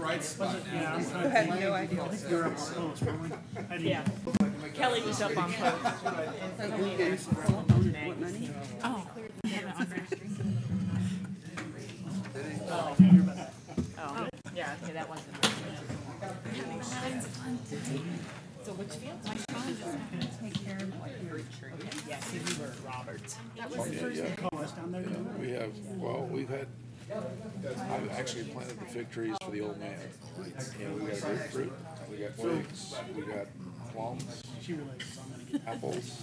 Right spot. Yeah, I'm trying to have no idea. You're up close, really. Yeah. Kelly was up on post. Oh. Oh, yeah, okay, that wasn't. So which field? Take care of Yes, you were at Roberts. That was the first Call us down there. We have, well, we've had, I've actually planted the fig trees for the old man. You know, we got grapefruit, we got figs, we got plums, She relates, so I'm gonna get apples.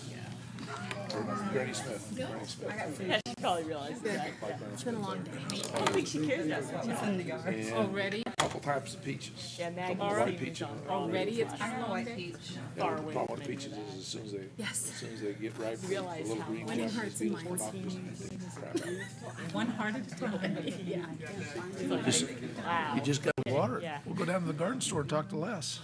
Or Granny Smith. Granny Smith. Yeah, she probably realized that. It's been a long day. I don't think she cares that much. And Already? a couple types of peaches. Yeah, Maggie White peaches. Already it's been a long day. far The away problem from with peaches is as soon as they get ripe, the Realize little how green winning Japanese hearts and beetles come minds. up and take the crap out. One heart at a time. Yeah. Wow. You just got water. Yeah. We'll go down to the garden store and talk to Les.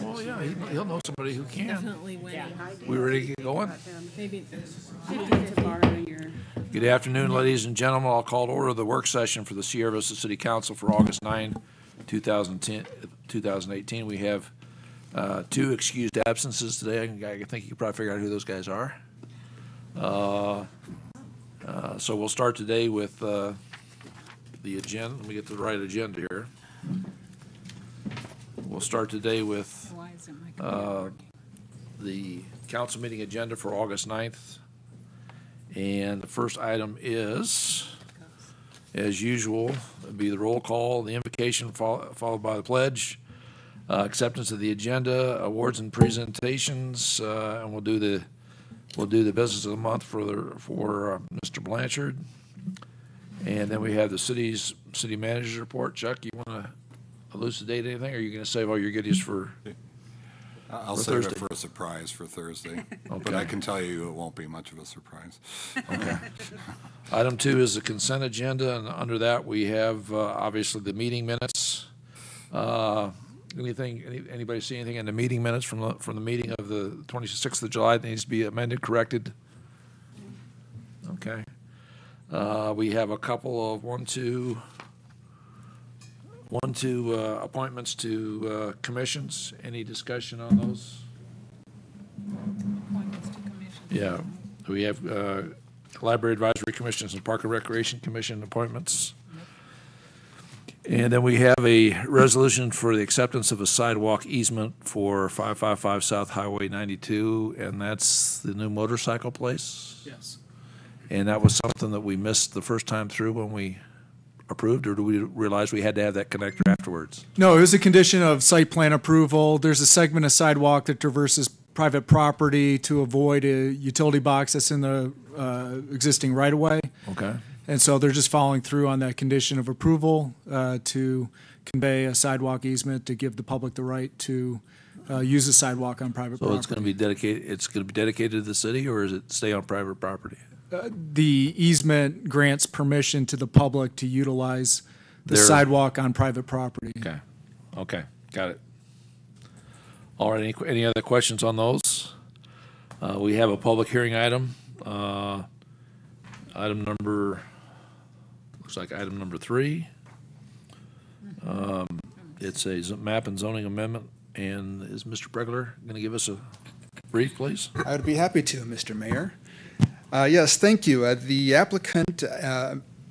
Well, yeah, he'll know somebody who can. Definitely winning. We ready to get going? Maybe 50-50. Good afternoon, ladies and gentlemen. I'll call to order the work session for the Sierra Vista City Council for August 9, 2018. We have two excused absences today. I think you can probably figure out who those guys are. So we'll start today with the agenda. Let me get the right agenda here. We'll start today with Why isn't my computer the council meeting agenda for August 9th. And the first item is, as usual, it'd be the roll call, the invocation followed by the pledge, acceptance of the agenda, awards and presentations, and we'll do the business of the month for Mr. Blanchard. And then we have the city manager's report. Chuck, you want to elucidate anything, or are you going to save all your goodies for? I'll For save Thursday. it for a surprise for Thursday. But Okay. I can tell you it won't be much of a surprise. Okay. Item 2 is the consent agenda, and under that, we have obviously the meeting minutes. Anybody see anything in the meeting minutes from the meeting of the 26th of July that needs to be amended, corrected? Okay. We have a couple of two appointments to commissions. Any discussion on those? appointments to commission? Yeah, we have Library Advisory Commissions and Park and Recreation Commission appointments. And then we have a resolution for the acceptance of a sidewalk easement for 555 South Highway 92, and that's the new motorcycle place. Yes. And that was something that we missed the first time through when we approved, or do we realize we had to have that connector afterwards? No, it was a condition of site plan approval. There's a segment of sidewalk that traverses private property to avoid a utility box that's in the existing right-of-way. Okay. And so they're just following through on that condition of approval to convey a sidewalk easement to give the public the right to use a sidewalk on private So property. it's going to be dedicated to the city, or is it stay on private property? The easement grants permission to the public to utilize the Their- sidewalk on private property. Okay, got it. All right, any other questions on those? We have a public hearing item. Item number 3. It's a map and zoning amendment, and is Mr. Bregler going to give us a brief, please? I would be happy to, Mr. Mayor. Yes, thank you. The applicant,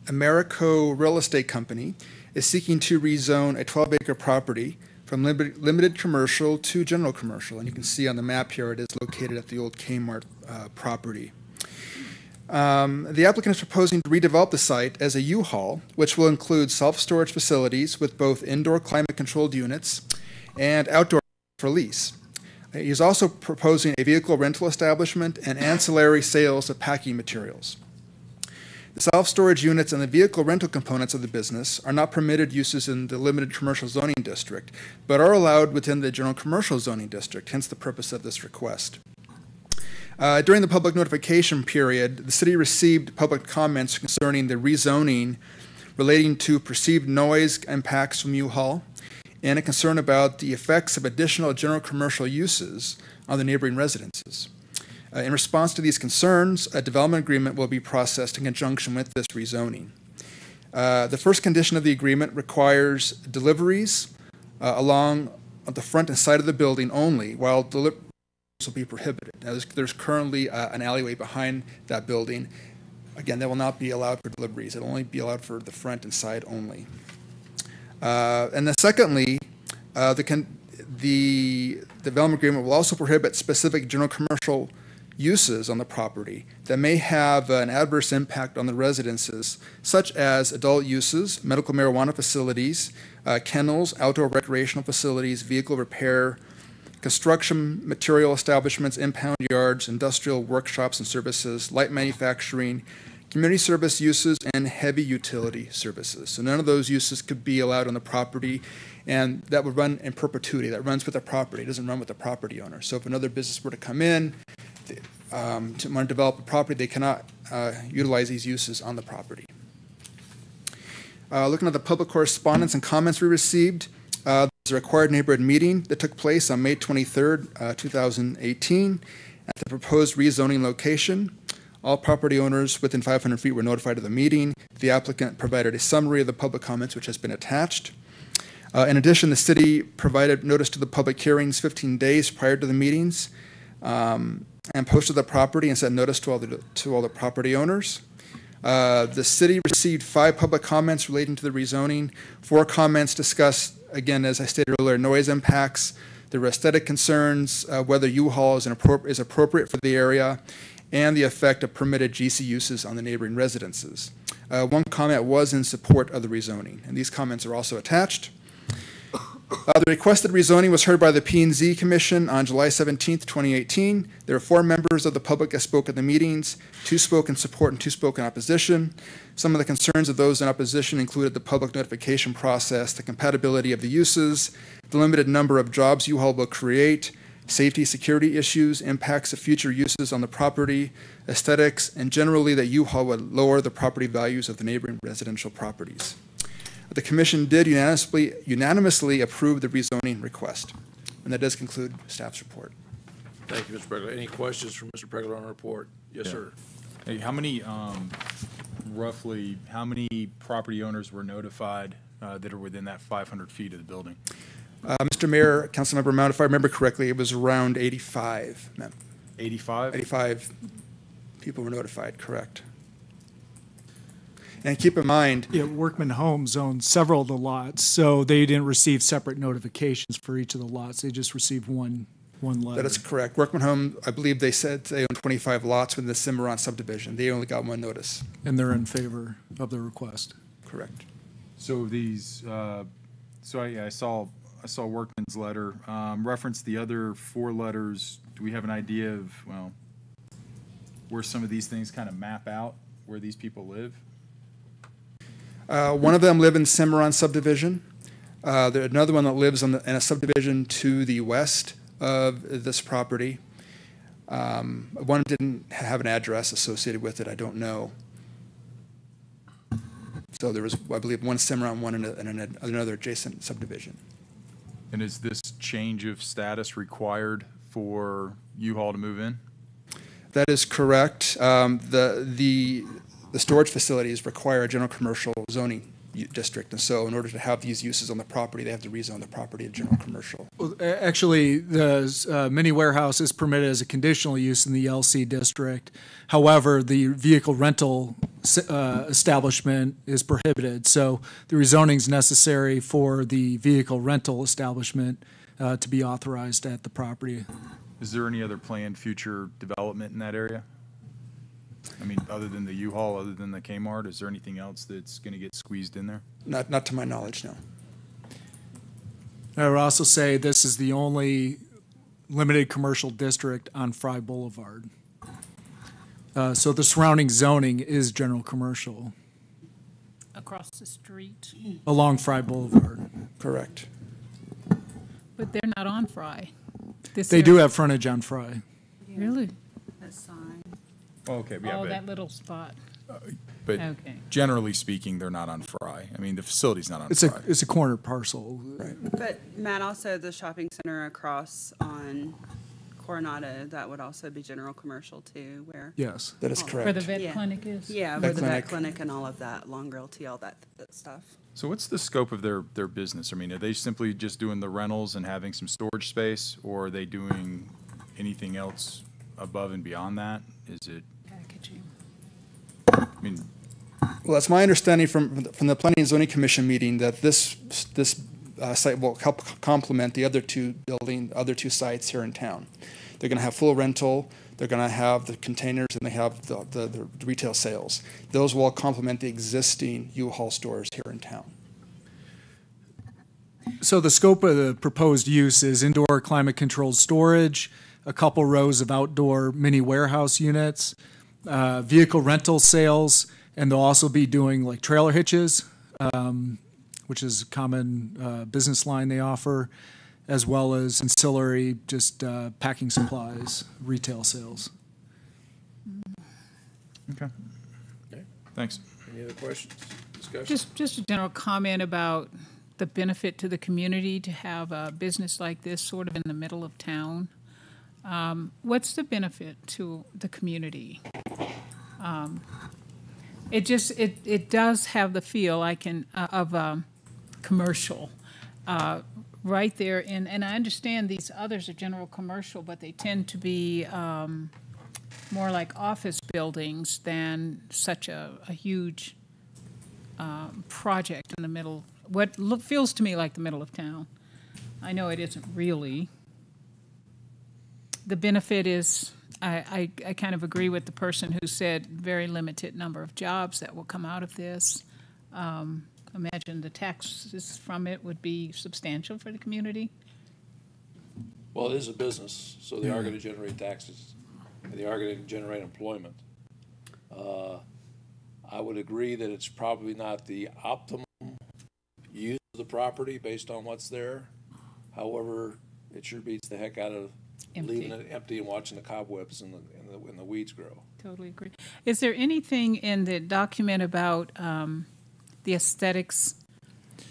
Americo Real Estate Company, is seeking to rezone a 12-acre property from limited commercial to general commercial. And you can see on the map here it is located at the old Kmart property. The applicant is proposing to redevelop the site as a U-Haul, which will include self-storage facilities with both indoor climate-controlled units and outdoor for lease. He is also proposing a vehicle rental establishment and ancillary sales of packing materials. The self-storage units and the vehicle rental components of the business are not permitted uses in the limited commercial zoning district, but are allowed within the general commercial zoning district, hence the purpose of this request. During the public notification period, the city received public comments concerning the rezoning relating to perceived noise impacts from U-Haul, and a concern about the effects of additional general commercial uses on the neighboring residences. In response to these concerns, a development agreement will be processed in conjunction with this rezoning. The first condition of the agreement requires deliveries along the front and side of the building only, while deliveries will be prohibited. Now, there's currently an alleyway behind that building. Again, that will not be allowed for deliveries. It'll only be allowed for the front and side only. And then secondly, the development agreement will also prohibit specific general commercial uses on the property that may have an adverse impact on the residences, such as adult uses, medical marijuana facilities, kennels, outdoor recreational facilities, vehicle repair, construction material establishments, impound yards, industrial workshops and services, light manufacturing, community service uses, and heavy utility services. So none of those uses could be allowed on the property, and that would run in perpetuity. That runs with the property. It doesn't run with the property owner. So if another business were to come in, to want to develop a property, they cannot utilize these uses on the property. Looking at the public correspondence and comments we received, there's a required neighborhood meeting that took place on May 23rd, 2018, at the proposed rezoning location. All property owners within 500 feet were notified of the meeting. The applicant provided a summary of the public comments, which has been attached. In addition, the city provided notice to the public hearings 15 days prior to the meetings, and posted the property and sent notice to all the property owners. The city received 5 public comments relating to the rezoning. 4 comments discussed, again, as I stated earlier, noise impacts, the aesthetic concerns, whether U-Haul is appropriate for the area, and the effect of permitted GC uses on the neighboring residences. 1 comment was in support of the rezoning, and these comments are also attached. The requested rezoning was heard by the P&Z Commission on July 17th, 2018. There were 4 members of the public that spoke at the meetings. 2 spoke in support and 2 spoke in opposition. Some of the concerns of those in opposition included the public notification process, the compatibility of the uses, the limited number of jobs U-Haul will create, safety, security issues, impacts of future uses on the property, aesthetics, and generally that U-Haul would lower the property values of the neighboring residential properties. The commission did unanimously approve the rezoning request. And that does conclude staff's report. Thank you, Mr. Pregler. Any questions from Mr. Pregler on the report? Yes, sir. Hey, how many, roughly, how many property owners were notified that are within that 500 feet of the building? Mr. Mayor, Councilmember Mount, if I remember correctly, it was around 85. 85? 85 people were notified, correct. And keep in mind, Yeah, Workman Homes owns several of the lots, so they didn't receive separate notifications for each of the lots. They just received one letter. that is correct. Workman Home, I believe they said they own 25 lots within the Cimarron subdivision. They only got 1 notice. And they're in favor of the request. Correct. So these, I saw Workman's letter. Reference the other 4 letters. Do we have an idea of, well, where some of these things kind of map out, where these people live? One of them live in Cimarron subdivision. There's another one that lives in a subdivision to the west of this property. One didn't have an address associated with it. I don't know. So there was, I believe, 1 Cimarron, 1 in another adjacent subdivision. And is this change of status required for U-Haul to move in? That is correct. The storage facilities require a general commercial zoning district, and so in order to have these uses on the property, they have to rezone the property to general commercial. Well, actually, the mini warehouse is permitted as a conditional use in the LC district. However, the vehicle rental establishment is prohibited. So the rezoning is necessary for the vehicle rental establishment to be authorized at the property. Is there any other planned future development in that area? I mean, other than the U-Haul, other than the Kmart, is there anything else that's going to get squeezed in there? Not to my knowledge, no. I would also say this is the only limited commercial district on Fry Boulevard. So the surrounding zoning is general commercial Across the street. along Fry Boulevard. Correct. But they're not on Fry. They do have frontage on Fry. Really? That sign. Oh, okay, yeah, Oh, but, that little spot. but Okay. generally speaking, they're not on Fry. I mean, the facility's not on It's Fry. a corner parcel. But Matt, also the shopping center across on Coronado, that would also be general commercial too, where, Yes. That is Oh. correct. Where the vet Yeah. clinic is? yeah, Vet where the vet clinic. clinic and all of that, Long Realty, all that stuff. So what's the scope of their business? I mean, are they simply just doing the rentals and having some storage space, or are they doing anything else above and beyond that? Is it, Packaging. I mean, Well, it's my understanding from the Planning and Zoning Commission meeting that this site will help complement the other two sites here in town. They're going to have full rental, they're going to have the containers, and they have the retail sales. Those will complement the existing U-Haul stores here in town. So the scope of the proposed use is indoor climate-controlled storage, a couple rows of outdoor mini warehouse units, vehicle rental sales, and they'll also be doing like trailer hitches, which is a common business line they offer, as well as ancillary, just packing supplies, retail sales. okay. Okay. Thanks. Any other questions, discussion? Just a general comment about the benefit to the community to have a business like this sort of in the middle of town. What's the benefit to the community? It does have the feel of commercial right there in, and I understand these others are general commercial, but they tend to be more like office buildings than such a huge project in the middle, feels to me like the middle of town. I know it isn't really. The benefit is, I kind of agree with the person who said very limited number of jobs that will come out of this. Imagine the taxes from it would be substantial for the community. Well, it is a business, so they are going to generate taxes, and they are going to generate employment. I would agree that it's probably not the optimum use of the property based on what's there. However, it sure beats the heck out of leaving it empty and watching the cobwebs and the weeds grow. Totally agree. Is there anything in the document about the aesthetics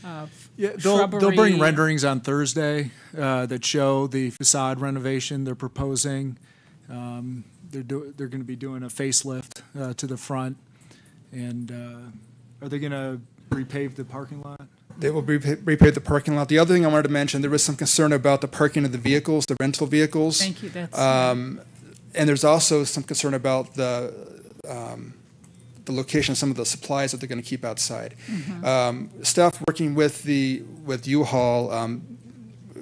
of They'll bring shrubbery? renderings on Thursday that show the facade renovation they're proposing. They're going to be doing a facelift to the front, and are they going to repave the parking lot? They will repave the parking lot. The other thing I wanted to mention, there was some concern about the parking of the vehicles, the rental vehicles. Thank you. That's And there's also some concern about the location of some of the supplies that they're going to keep outside. Staff working with U-Haul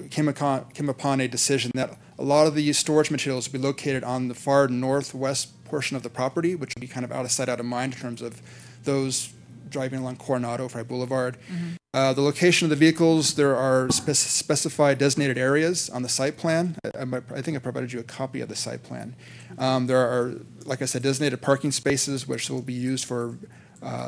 came upon a decision that a lot of the storage materials will be located on the far northwest portion of the property, which will be kind of out of sight, out of mind in terms of those driving along Coronado, Fry Boulevard. The location of the vehicles, there are specified designated areas on the site plan. I think I provided you a copy of the site plan. There are, like I said, designated parking spaces which will be used for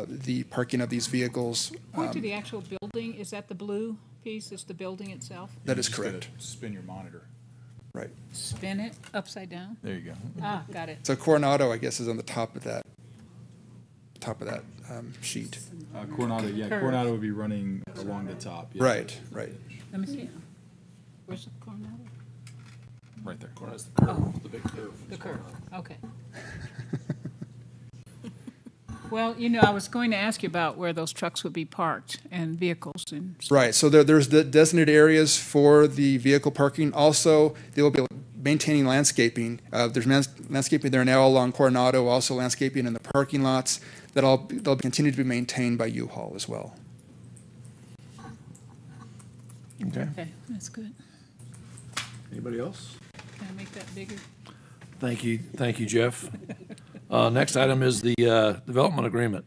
the parking of these vehicles. point to the actual building. Is that the blue piece? Is the building itself? That is You just gotta correct. Spin your monitor. Right. Spin it upside down? There you go. Ah, got it. So Coronado, I guess, is on the top of that sheet. Coronado, yeah, Curve. Coronado would be running along the top. Yeah. Right. Let me see. Where's the Coronado? Right there. That's the curve, the big curve. The curve, okay. Well, I was going to ask you about where those trucks would be parked and vehicles and. Right, so there's the designated areas for the vehicle parking. Also, they will be maintaining landscaping. There's landscaping there now along Coronado, also landscaping in the parking lots. They'll continue to be maintained by U-Haul as well. Okay. Okay, that's good. Anybody else? Can I make that bigger? Thank you, Jeff. Next item is the development agreement.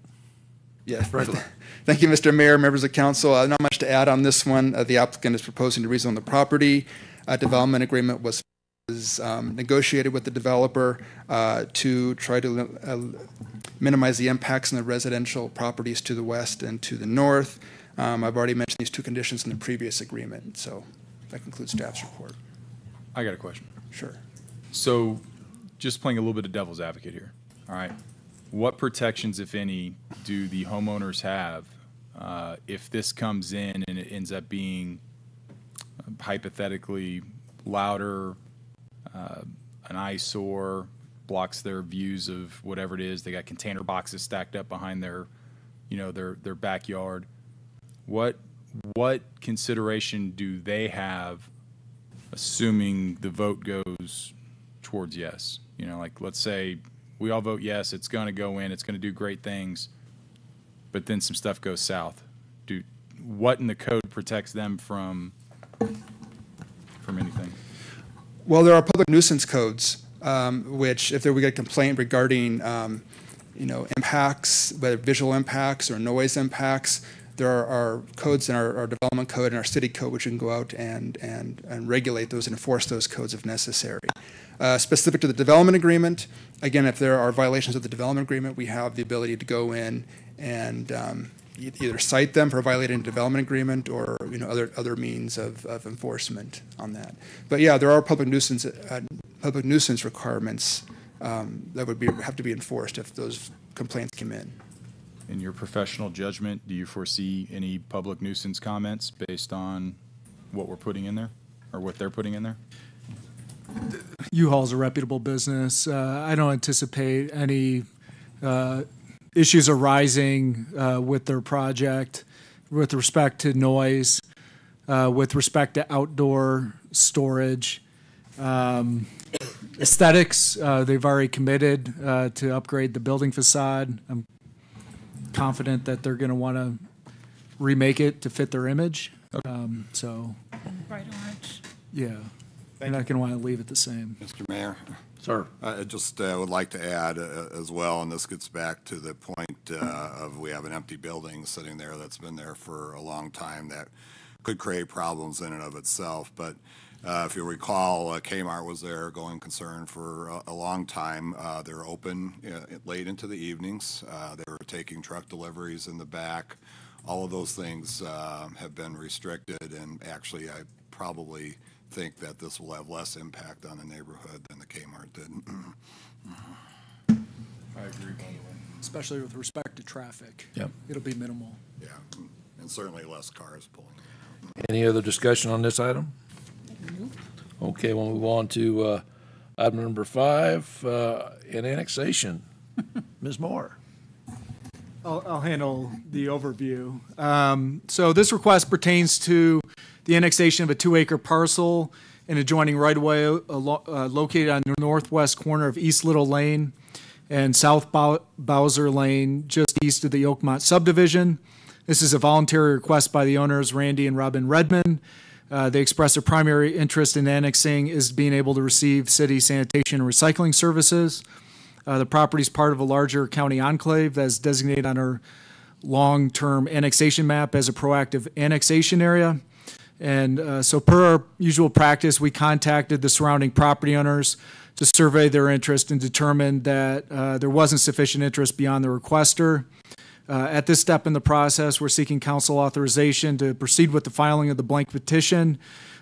Yes, Franklin. thank you, Mr. Mayor, members of council. Not much to add on this one. The applicant is proposing to rezone the property. Development agreement was negotiated with the developer to try to minimize the impacts on the residential properties to the west and to the north. I've already mentioned these two conditions in the previous agreement, so that concludes staff's report. I got a question. Sure. So, just playing a little bit of devil's advocate here. All right. What protections, if any, do the homeowners have if this comes in and it ends up being hypothetically louder, an eyesore, blocks their views of whatever it is. They got container boxes stacked up behind their, their backyard. What consideration do they have, assuming the vote goes towards yes? Like, let's say we all vote yes, it's going to go in, it's going to do great things, but then some stuff goes south. What in the code protects them from anything? Well, there are public nuisance codes, which if we get a complaint regarding, impacts, whether visual impacts or noise impacts, there are codes in our development code and our city code which can go out and regulate those and enforce those codes if necessary. Specific to the development agreement, again, if there are violations of the development agreement, we have the ability to go in and either cite them for violating a development agreement or other means of enforcement on that. But yeah, there are public nuisance requirements that would have to be enforced if those complaints come in. In your professional judgment, do you foresee any public nuisance comments based on what we're putting in there or what they're putting in there? U-Haul's a reputable business. I don't anticipate any issues arising with their project with respect to noise, with respect to outdoor storage. Aesthetics, they've already committed to upgrade the building facade. I'm confident that they're going to want to remake it to fit their image. So, Bright orange. yeah, they're not going to want to leave it the same. Mr. Mayor? Sir. I just would like to add as well, and this gets back to the point of we have an empty building sitting there that's been there for a long time that could create problems in and of itself. But if you recall, Kmart was there, going concern for a long time. They're open late into the evenings. They were taking truck deliveries in the back. All of those things have been restricted, and actually I probably think that this will have less impact on the neighborhood than the Kmart did. I agree, by the way. Especially with respect to traffic. Yep. It'll be minimal. Yeah, and certainly less cars pulling. Any other discussion on this item? Okay, we'll move on to item number 5, an annexation. Ms. Moore. I'll handle the overview. So this request pertains to the annexation of a 2-acre parcel and adjoining right-of-way located on the northwest corner of East Little Lane and South Bowser Lane, just east of the Oakmont subdivision. This is a voluntary request by the owners, Randy and Robin Redmond. They express their primary interest in annexing is being able to receive city sanitation and recycling services. The property is part of a larger county enclave that is designated on our long-term annexation map as a proactive annexation area. And so per our usual practice, we contacted the surrounding property owners to survey their interest and determined that there wasn't sufficient interest beyond the requester. At this step in the process, we're seeking council authorization to proceed with the filing of the blank petition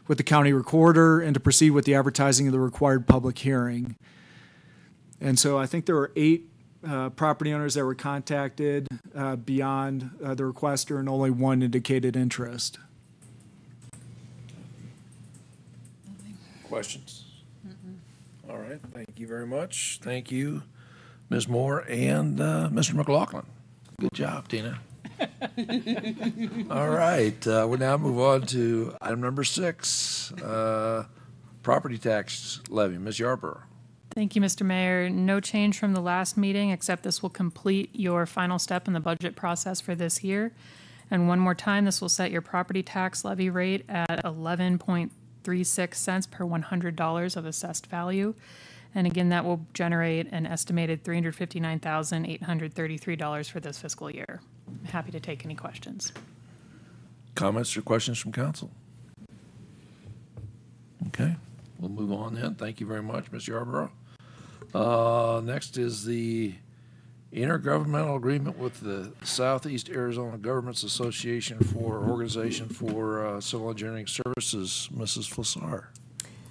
with the county recorder and to proceed with the advertising of the required public hearing. And so I think there were 8 property owners that were contacted beyond the requester, and only 1 indicated interest. Questions? All right, thank you very much. Thank you, Ms. Moore and Mr. McLaughlin. Good job, Tina. All right, we'll now move on to item number 6, property tax levy. Ms. Yarborough. Thank you, Mr. Mayor. No change from the last meeting, except this will complete your final step in the budget process for this year. And one more time, this will set your property tax levy rate at 11.36 cents per $100 of assessed value. And again, that will generate an estimated $359,833 for this fiscal year. I'm happy to take any questions. Comments or questions from council? Okay, we'll move on then. Thank you very much, Ms. Yarborough. Next is the intergovernmental agreement with the Southeast Arizona Governments Association for Organization for Civil Engineering Services. Mrs. Flassar.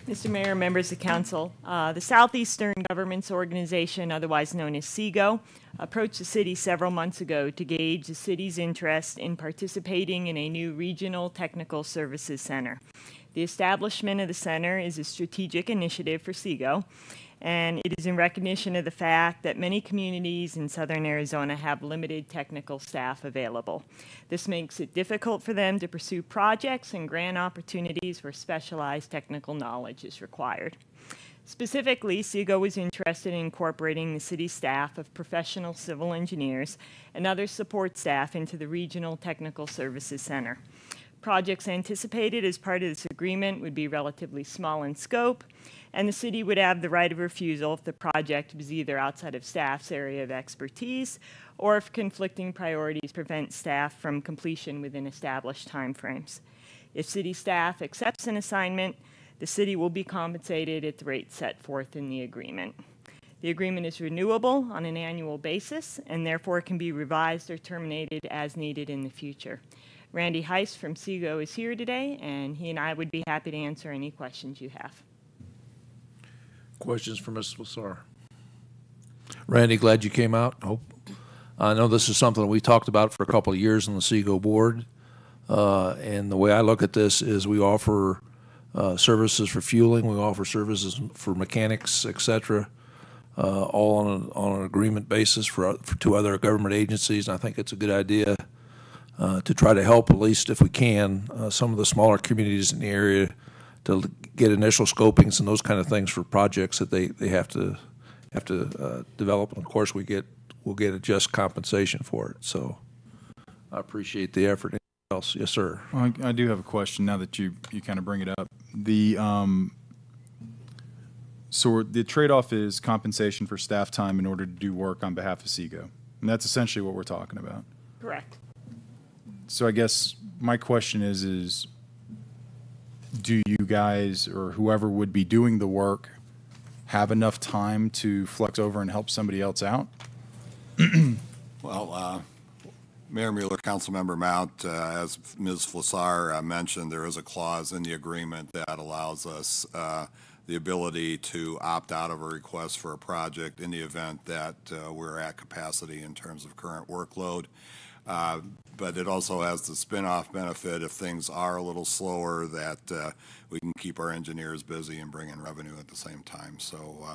Mr. Mayor, members of council, the Southeastern Governments Organization, otherwise known as SEGO, approached the city several months ago to gauge the city's interest in participating in a new regional technical services center. The establishment of the center is a strategic initiative for SEGO, and it is in recognition of the fact that many communities in southern Arizona have limited technical staff available. This makes it difficult for them to pursue projects and grant opportunities where specialized technical knowledge is required. Specifically, SEGO is interested in incorporating the city staff of professional civil engineers and other support staff into the Regional Technical Services Center. Projects anticipated as part of this agreement would be relatively small in scope, and the city would have the right of refusal if the project was either outside of staff's area of expertise or if conflicting priorities prevent staff from completion within established timeframes. If city staff accepts an assignment, the city will be compensated at the rate set forth in the agreement. The agreement is renewable on an annual basis and therefore can be revised or terminated as needed in the future. Randy Heiss from SEGO is here today, and he and I would be happy to answer any questions you have. Questions for Mrs. Lassar? Randy, glad you came out. I know this is something we talked about for a couple of years on the SEGO board, and the way I look at this is we offer services for fueling, we offer services for mechanics, et cetera, all on an agreement basis for two other government agencies. And I think it's a good idea to try to help, at least if we can, some of the smaller communities in the area to get initial scopings and those kind of things for projects that they have to develop. And of course, we'll get a just compensation for it. So I appreciate the effort. Anything else? Yes, sir. Well, I do have a question now that you kind of bring it up. So the trade-off is compensation for staff time in order to do work on behalf of SEGO. And that's essentially what we're talking about. Correct. So I guess my question is do you guys or whoever would be doing the work have enough time to flex over and help somebody else out? Well, Mayor Mueller, Councilmember Mount, as Ms. Lassar mentioned, there is a clause in the agreement that allows us the ability to opt out of a request for a project in the event that we're at capacity in terms of current workload. But it also has the spin-off benefit if things are a little slower that we can keep our engineers busy and bring in revenue at the same time. So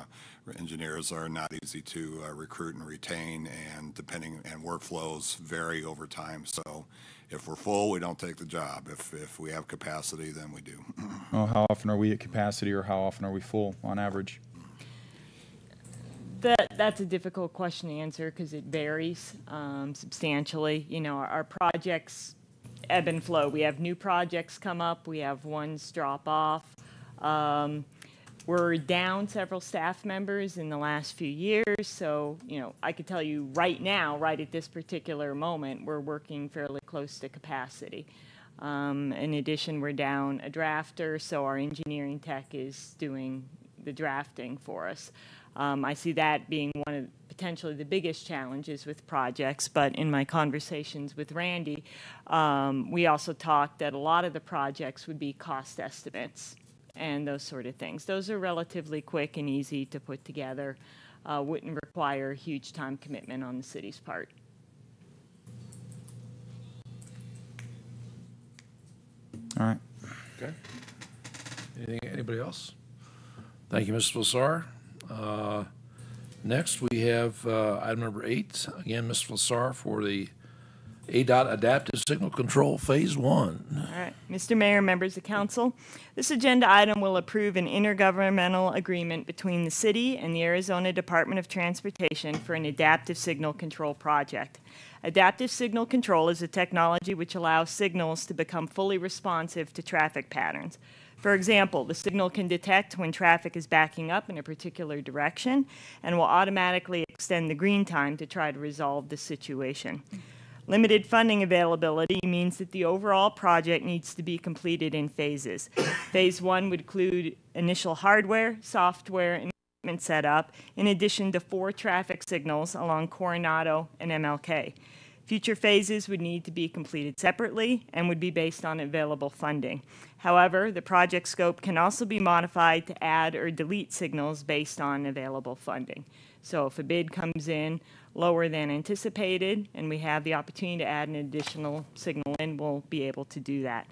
engineers are not easy to recruit and retain, and workflows vary over time. So if we're full, we don't take the job. If we have capacity, then we do. Well, how often are we at capacity, or how often are we full on average? That's a difficult question to answer because it varies substantially. You know, our projects ebb and flow. We have new projects come up. We have ones drop off. We're down several staff members in the last few years. So, you know, I could tell you right now, right at this particular moment, we're working fairly close to capacity. In addition, we're down a drafter, so our engineering tech is doing the drafting for us. I see that being one of potentially the biggest challenges with projects, but in my conversations with Randy, we also talked that a lot of the projects would be cost estimates and those sort of things. Those are relatively quick and easy to put together, wouldn't require huge time commitment on the city's part. All right. Okay. Anybody else? Thank you, Mrs. Lassar. Next, we have item number 8. Again, Ms. Lassar for the ADOT Adaptive Signal Control Phase 1. All right. Mr. Mayor, members of council, this agenda item will approve an intergovernmental agreement between the city and the Arizona Department of Transportation for an adaptive signal control project. Adaptive signal control is a technology which allows signals to become fully responsive to traffic patterns. For example, the signal can detect when traffic is backing up in a particular direction and will automatically extend the green time to try to resolve the situation. Limited funding availability means that the overall project needs to be completed in phases. Phase 1 would include initial hardware, software, and equipment setup, in addition to 4 traffic signals along Coronado and MLK. Future phases would need to be completed separately and would be based on available funding. However, the project scope can also be modified to add or delete signals based on available funding. So if a bid comes in lower than anticipated and we have the opportunity to add an additional signal in, we'll be able to do that.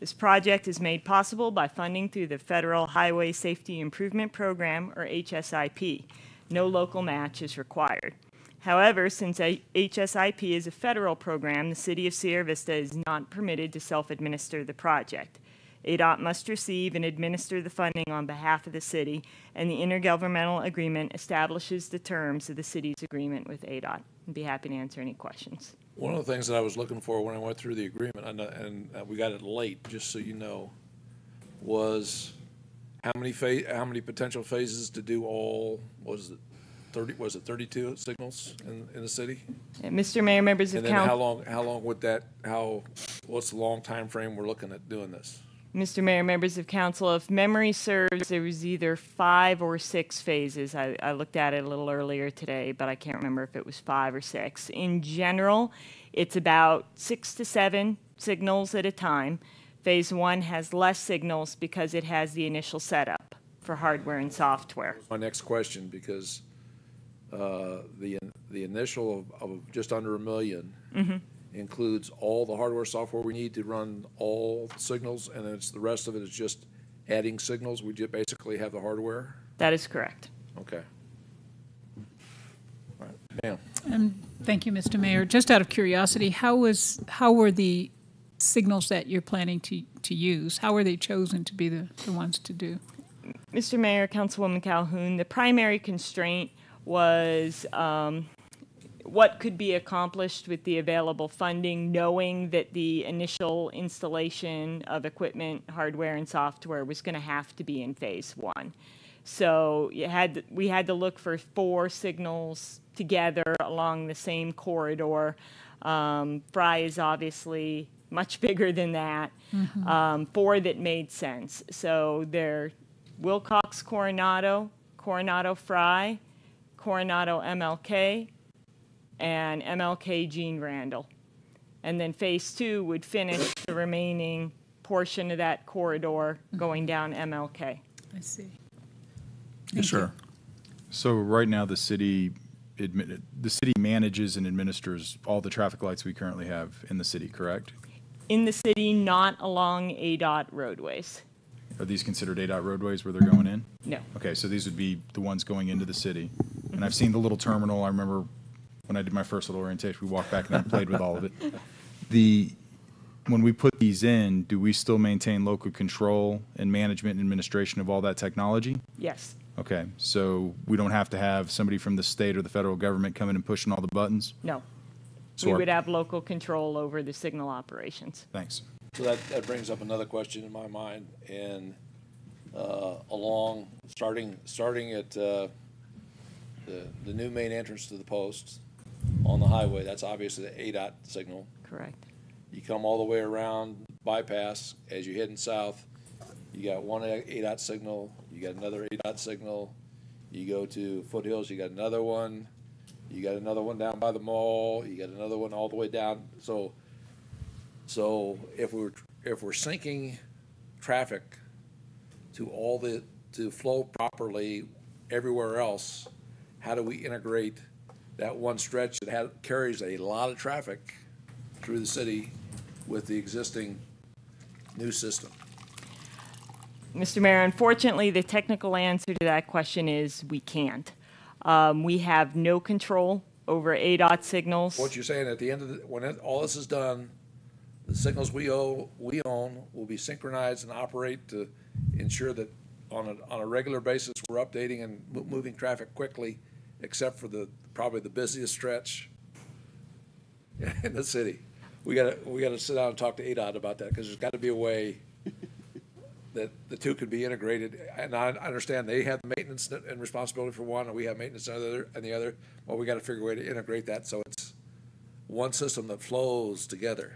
This project is made possible by funding through the Federal Highway Safety Improvement Program, or HSIP. No local match is required. However, since HSIP is a federal program, the City of Sierra Vista is not permitted to self-administer the project. ADOT must receive and administer the funding on behalf of the city, and the intergovernmental agreement establishes the terms of the city's agreement with ADOT. I'd be happy to answer any questions. One of the things that I was looking for when I went through the agreement, and we got it late, just so you know, was how many potential phases to do all, was it 32 signals in the city? Mr. Mayor, members of And then council. how long would that, what's the long time frame we're looking at doing this? Mr. Mayor, members of council, if memory serves, there was either 5 or 6 phases. I looked at it a little earlier today, but I can't remember if it was 5 or 6. In general, it's about 6 to 7 signals at a time. Phase 1 has less signals because it has the initial setup for hardware and software. My next question, because the initial of just under $1 million includes all the hardware, software we need to run all the signals, and it's the rest of it is just adding signals. We just basically have the hardware. That is correct. Okay. All right, ma'am. Thank you, Mr. Mayor. Just out of curiosity, how were the signals that you're planning to use? How were they chosen to be the ones to do? Mr. Mayor, Councilwoman Calhoun, the primary constraint was what could be accomplished with the available funding, knowing that the initial installation of equipment, hardware, and software was going to have to be in phase 1. So we had to look for 4 signals together along the same corridor. Fry is obviously much bigger than that. 4 that made sense. So they're Wilcox Coronado, Coronado Fry, Coronado MLK, and MLK Jean Randall. And then phase 2 would finish the remaining portion of that corridor going down MLK. I see. Yes, sir. So right now, the city manages and administers all the traffic lights we currently have in the city, correct? In the city, not along ADOT roadways. Are these considered ADOT roadways where they're going in? No. Okay, so these would be the ones going into the city. And I've seen the little terminal. I remember when I did my first little orientation, we walked back and I played with all of it. When we put these in, do we still maintain local control and management and administration of all that technology? Yes. Okay, so we don't have to have somebody from the state or the federal government coming and pushing all the buttons? No. So We our- would have local control over the signal operations. Thanks. So that brings up another question in my mind, and starting at the new main entrance to the post on the highway, that's obviously the ADOT signal. Correct. You come all the way around bypass, as you're heading south, you got one ADOT signal, you got another ADOT signal, you go to Foothills, you got another one, you got another one down by the mall, you got another one all the way down. So if we're syncing traffic to flow properly everywhere else, how do we integrate that one stretch that carries a lot of traffic through the city with the existing new system? Mr. Mayor, unfortunately, the technical answer to that question is we can't. We have no control over ADOT signals. What you're saying, at the end of when all this is done, the signals we own will be synchronized and operate to ensure that on a regular basis we're updating and moving traffic quickly, except for probably the busiest stretch in the city. We gotta sit down and talk to ADOT about that, because there's got to be a way that the two could be integrated. And I understand they have the maintenance and responsibility for one, and we have maintenance and the other. Well, we got to figure a way to integrate that so it's one system that flows together.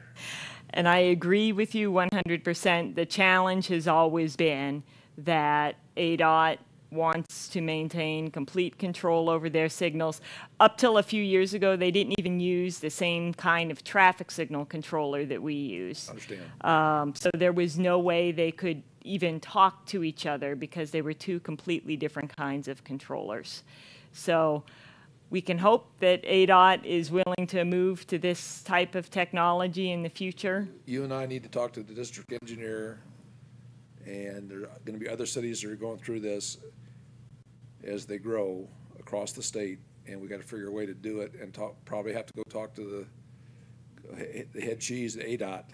And I agree with you 100%. The challenge has always been that ADOT wants to maintain complete control over their signals. Up till a few years ago, they didn't even use the same kind of traffic signal controller that we use. Understand. So there was no way they could even talk to each other because they were two completely different kinds of controllers. So we can hope that ADOT is willing to move to this type of technology in the future. You and I need to talk to the district engineer, and there are going to be other cities that are going through this as they grow across the state, and we got to figure a way to do it, and probably have to go talk to the head cheese at ADOT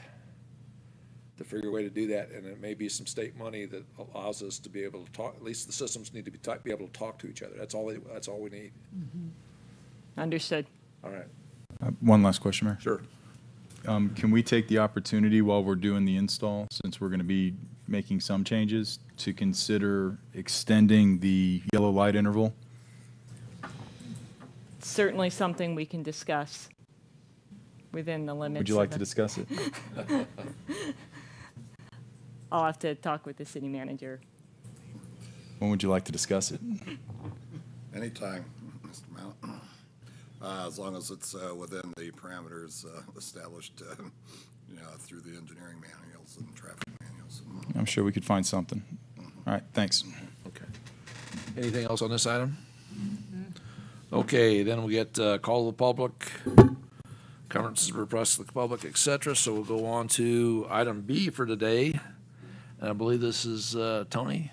to figure a way to do that, and it may be some state money that allows us to be able to talk. At least the systems need to be able to talk to each other. That's all we need. Understood. All right. One last question, Mayor. Sure. Can we take the opportunity while we're doing the install, since we're going to be making some changes, to consider extending the yellow light interval? Certainly something we can discuss within the limits. Would you like to discuss it? I'll have to talk with the city manager. When would you like to discuss it? Anytime, Mr. Mount. As long as it's within the parameters established, through the engineering manuals and traffic manuals. I'm sure we could find something. All right, thanks. Okay. Anything else on this item? Okay, then we get call to the public, conferences for press, the public, et cetera. So we'll go on to item B for today. And I believe this is Tony.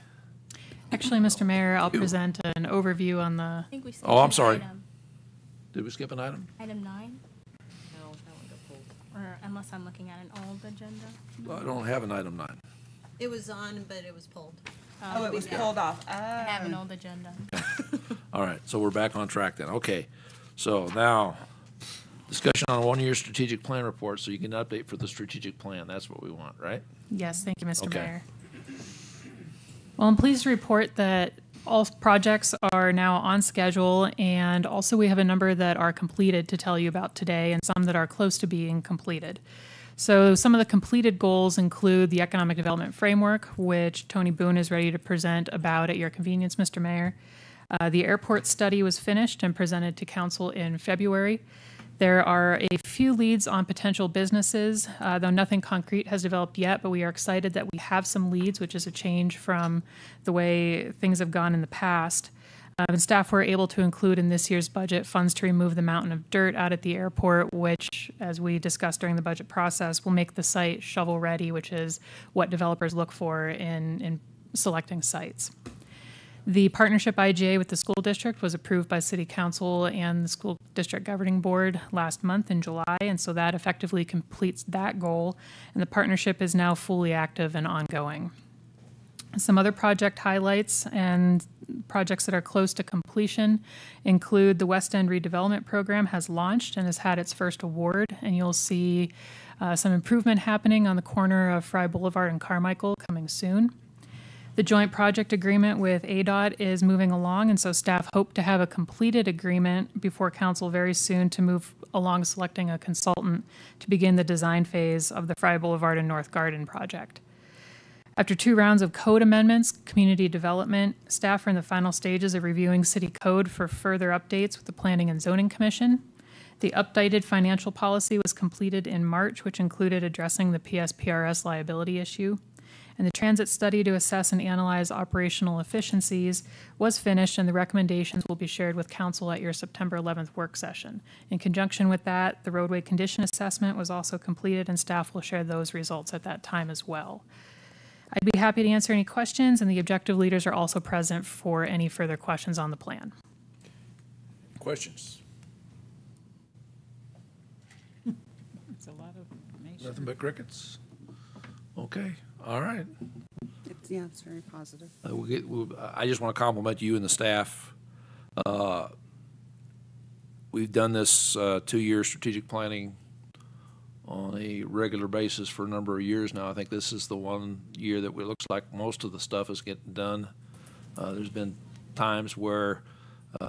Actually, Mr. Mayor, I'll present an overview on the, I think we skipped Oh, I'm an sorry. item. Did we skip an item? Item 9, No, that one got pulled. or unless I'm looking at an old agenda. Well, I don't have an item 9. It was on, but it was pulled. Oh, it was pulled off. I have an old agenda. All right, so we're back on track then. Okay, so now, discussion on a one-year strategic plan report, so you can update for the strategic plan. That's what we want, right? yes, thank you, Mr. Okay. Mayor. Well, I'm pleased to report that all projects are now on schedule, and also we have a number that are completed to tell you about today and some that are close to being completed. So some of the completed goals include the Economic Development Framework, which Tony Boone is ready to present about at your convenience, Mr. Mayor. The airport study was finished and presented to council in February. There are a few leads on potential businesses, though nothing concrete has developed yet, but we are excited that we have some leads, which is a change from the way things have gone in the past. And staff were able to include in this year's budget funds to remove the mountain of dirt out at the airport, which, as we discussed during the budget process, will make the site shovel-ready, which is what developers look for in selecting sites. The partnership IGA with the school district was approved by City Council and the School District Governing Board last month in July, and so that effectively completes that goal, and the partnership is now fully active and ongoing. Some other project highlights and projects that are close to completion include the West End Redevelopment Program has launched and has had its first award, and you'll see some improvement happening on the corner of Fry Boulevard and Carmichael coming soon. The joint project agreement with ADOT is moving along, and so staff hope to have a completed agreement before council very soon to move along selecting a consultant to begin the design phase of the Fry Boulevard and North Garden project. After 2 rounds of code amendments, community development, staff are in the final stages of reviewing city code for further updates with the Planning and Zoning Commission. The updated financial policy was completed in March, which included addressing the PSPRS liability issue. And the transit study to assess and analyze operational efficiencies was finished, and the recommendations will be shared with council at your September 11th work session. In conjunction with that, the roadway condition assessment was also completed, and staff will share those results at that time as well. I'd be happy to answer any questions, and the objective leaders are also present for any further questions on the plan. Questions? It's a lot of information. Nothing but crickets? Okay, all right. It's very positive. I just want to compliment you and the staff. We've done this 2-year strategic planning on a regular basis for a number of years now. I think this is the one year that it looks like most of the stuff is getting done. There's been times where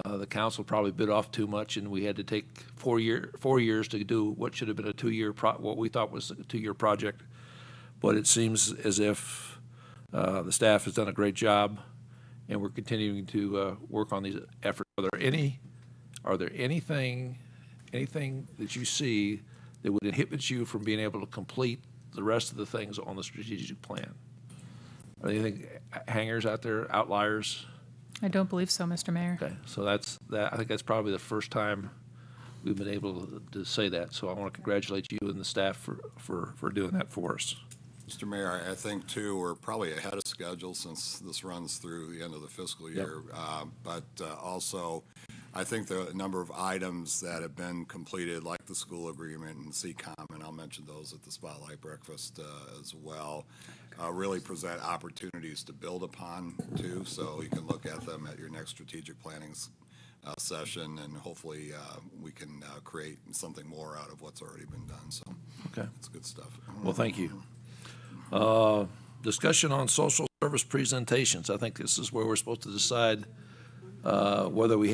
the council probably bit off too much, and we had to take 4 years to do what should have been a 2-year what we thought was a 2-year project. But it seems as if the staff has done a great job, and we're continuing to work on these efforts. Are there anything that you see that would inhibit you from being able to complete the rest of the things on the strategic plan? Are there anything hangers out there, outliers? I don't believe so, Mr. Mayor. Okay, so that's that. I think that's probably the first time we've been able to say that. So I want to congratulate you and the staff for doing that for us. Mr. Mayor, I think too, we're probably ahead of schedule since this runs through the end of the fiscal year. But also, I think the number of items that have been completed, like the school agreement and CCOM, and I'll mention those at the Spotlight Breakfast as well, really present opportunities to build upon too. So you can look at them at your next strategic planning session, and hopefully we can create something more out of what's already been done. So okay, it's good stuff. Well, thank you. Discussion on social service presentations. I think this is where we're supposed to decide whether we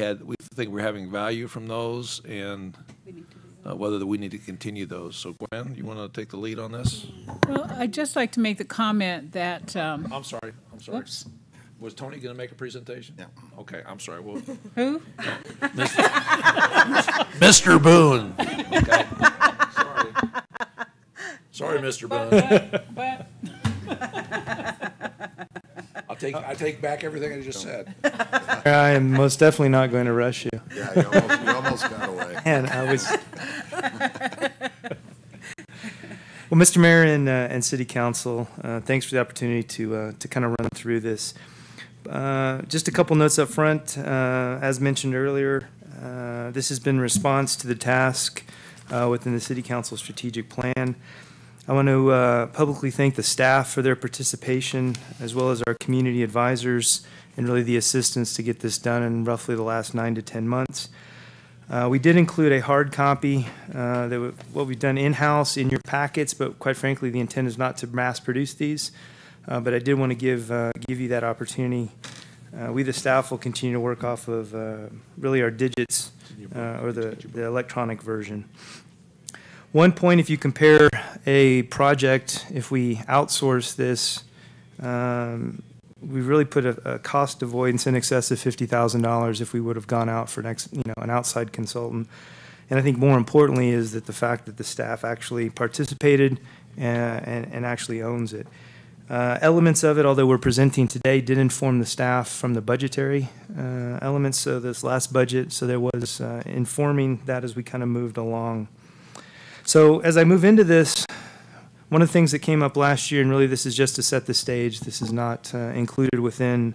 think we're having value from those, and whether we need to continue those. So Gwen, you want to take the lead on this? Well, I'd just like to make the comment that. I'm sorry. Whoops. Was Tony going to make a presentation? Yeah. Okay, I'm sorry. Well, Who? Mr. Boone. Okay. Sorry, Mr. Boone. But I take back everything I just said. I am most definitely not going to rush you. Yeah, you almost got away. And I was. Well, Mr. Mayor and City Council, thanks for the opportunity to kind of run through this. Just a couple notes up front. As mentioned earlier, this has been in response to the task within the City Council strategic plan. I want to publicly thank the staff for their participation, as well as our community advisors, and really the assistance to get this done in roughly the last 9 to 10 months. We did include a hard copy what we've done in-house in your packets, but quite frankly, the intent is not to mass produce these. But I did want to give you that opportunity. We, the staff, will continue to work off of really our digits or the electronic version. One point, if you compare a project, if we outsource this, we really put a cost avoidance in excess of $50,000 if we would have gone out for an outside consultant. And I think more importantly is that the fact that the staff actually participated and actually owns it. Elements of it, although we're presenting today, did inform the staff from the budgetary elements of this last budget, so there was informing that as we kind of moved along. So as I move into this, one of the things that came up last year, and really this is just to set the stage, this is not included within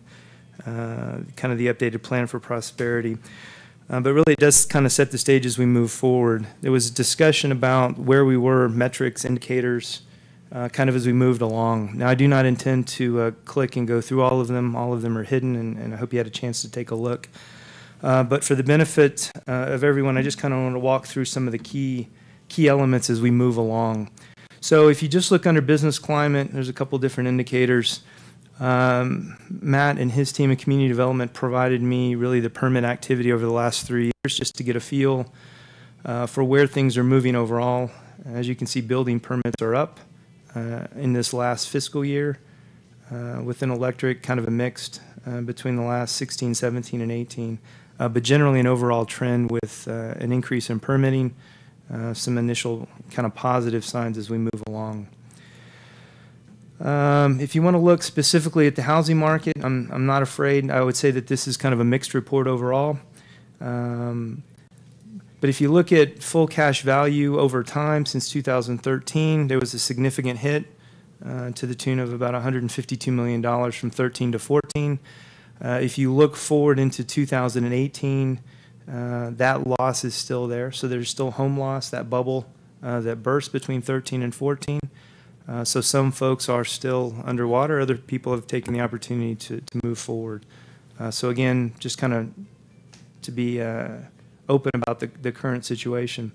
kind of the updated plan for prosperity, but really it does kind of set the stage as we move forward. There was a discussion about where we were, metrics, indicators, kind of as we moved along. Now, I do not intend to click and go through all of them. All of them are hidden, and I hope you had a chance to take a look. But for the benefit of everyone, I just kind of want to walk through some of the key elements as we move along. So if you just look under business climate, there's a couple different indicators. Matt and his team of community development provided me really the permit activity over the last 3 years just to get a feel for where things are moving overall. As you can see, building permits are up in this last fiscal year. Within electric, kind of a mixed between the last 16, 17, and 18. But generally an overall trend with an increase in permitting, some initial kind of positive signs as we move along. If you want to look specifically at the housing market, I'm not afraid. I would say that this is kind of a mixed report overall. But if you look at full cash value over time since 2013, there was a significant hit to the tune of about $152 million from 13 to 14. If you look forward into 2018, that loss is still there. So there's still home loss, that bubble that burst between 13 and 14. So some folks are still underwater. Other people have taken the opportunity to move forward. So again, just kind of to be open about the current situation.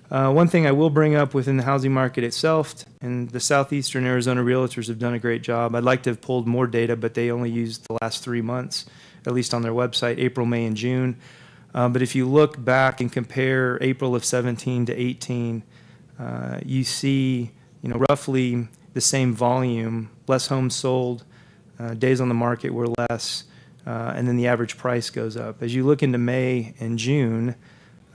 One thing I will bring up within the housing market itself, and the Southeastern Arizona Realtors have done a great job. I'd like to have pulled more data, but they only used the last 3 months, at least on their website, April, May, and June. But if you look back and compare April of 17 to 18, you see, roughly the same volume, less homes sold, days on the market were less, and then the average price goes up. As you look into May and June,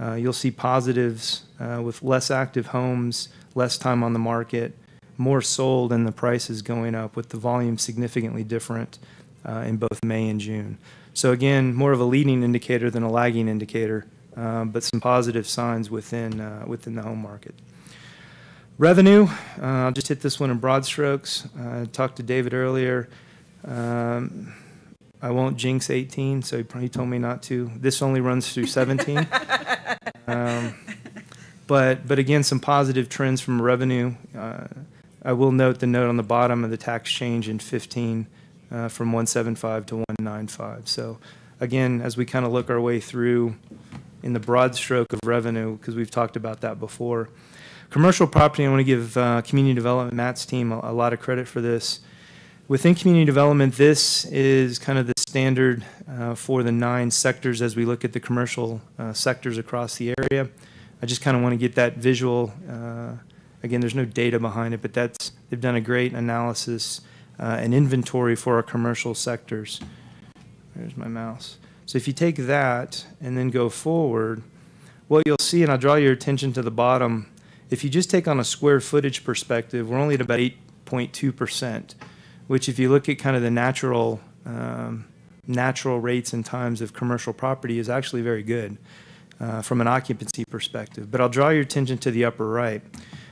you'll see positives with less active homes, less time on the market, more sold, and the prices going up, with the volume significantly different in both May and June. So again, more of a leading indicator than a lagging indicator, but some positive signs within the home market. Revenue, I'll just hit this one in broad strokes. I talked to David earlier. I won't jinx 18, so he told me not to. This only runs through 17. But again, some positive trends from revenue. I will note the note on the bottom of the tax change in 15 from 175 to 195. So again, as we kind of look our way through in the broad stroke of revenue, because we've talked about that before. Commercial property, I want to give Community Development, Matt's team, a lot of credit for this. Within community development, this is kind of the standard for the 9 sectors as we look at the commercial sectors across the area. I just kind of want to get that visual. Again, there's no data behind it, but they've done a great analysis and inventory for our commercial sectors. There's my mouse. So if you take that and then go forward, what you'll see, and I'll draw your attention to the bottom, if you just take on a square footage perspective, we're only at about 8.2%. Which if you look at kind of the natural rates and times of commercial property is actually very good from an occupancy perspective. But I'll draw your attention to the upper right.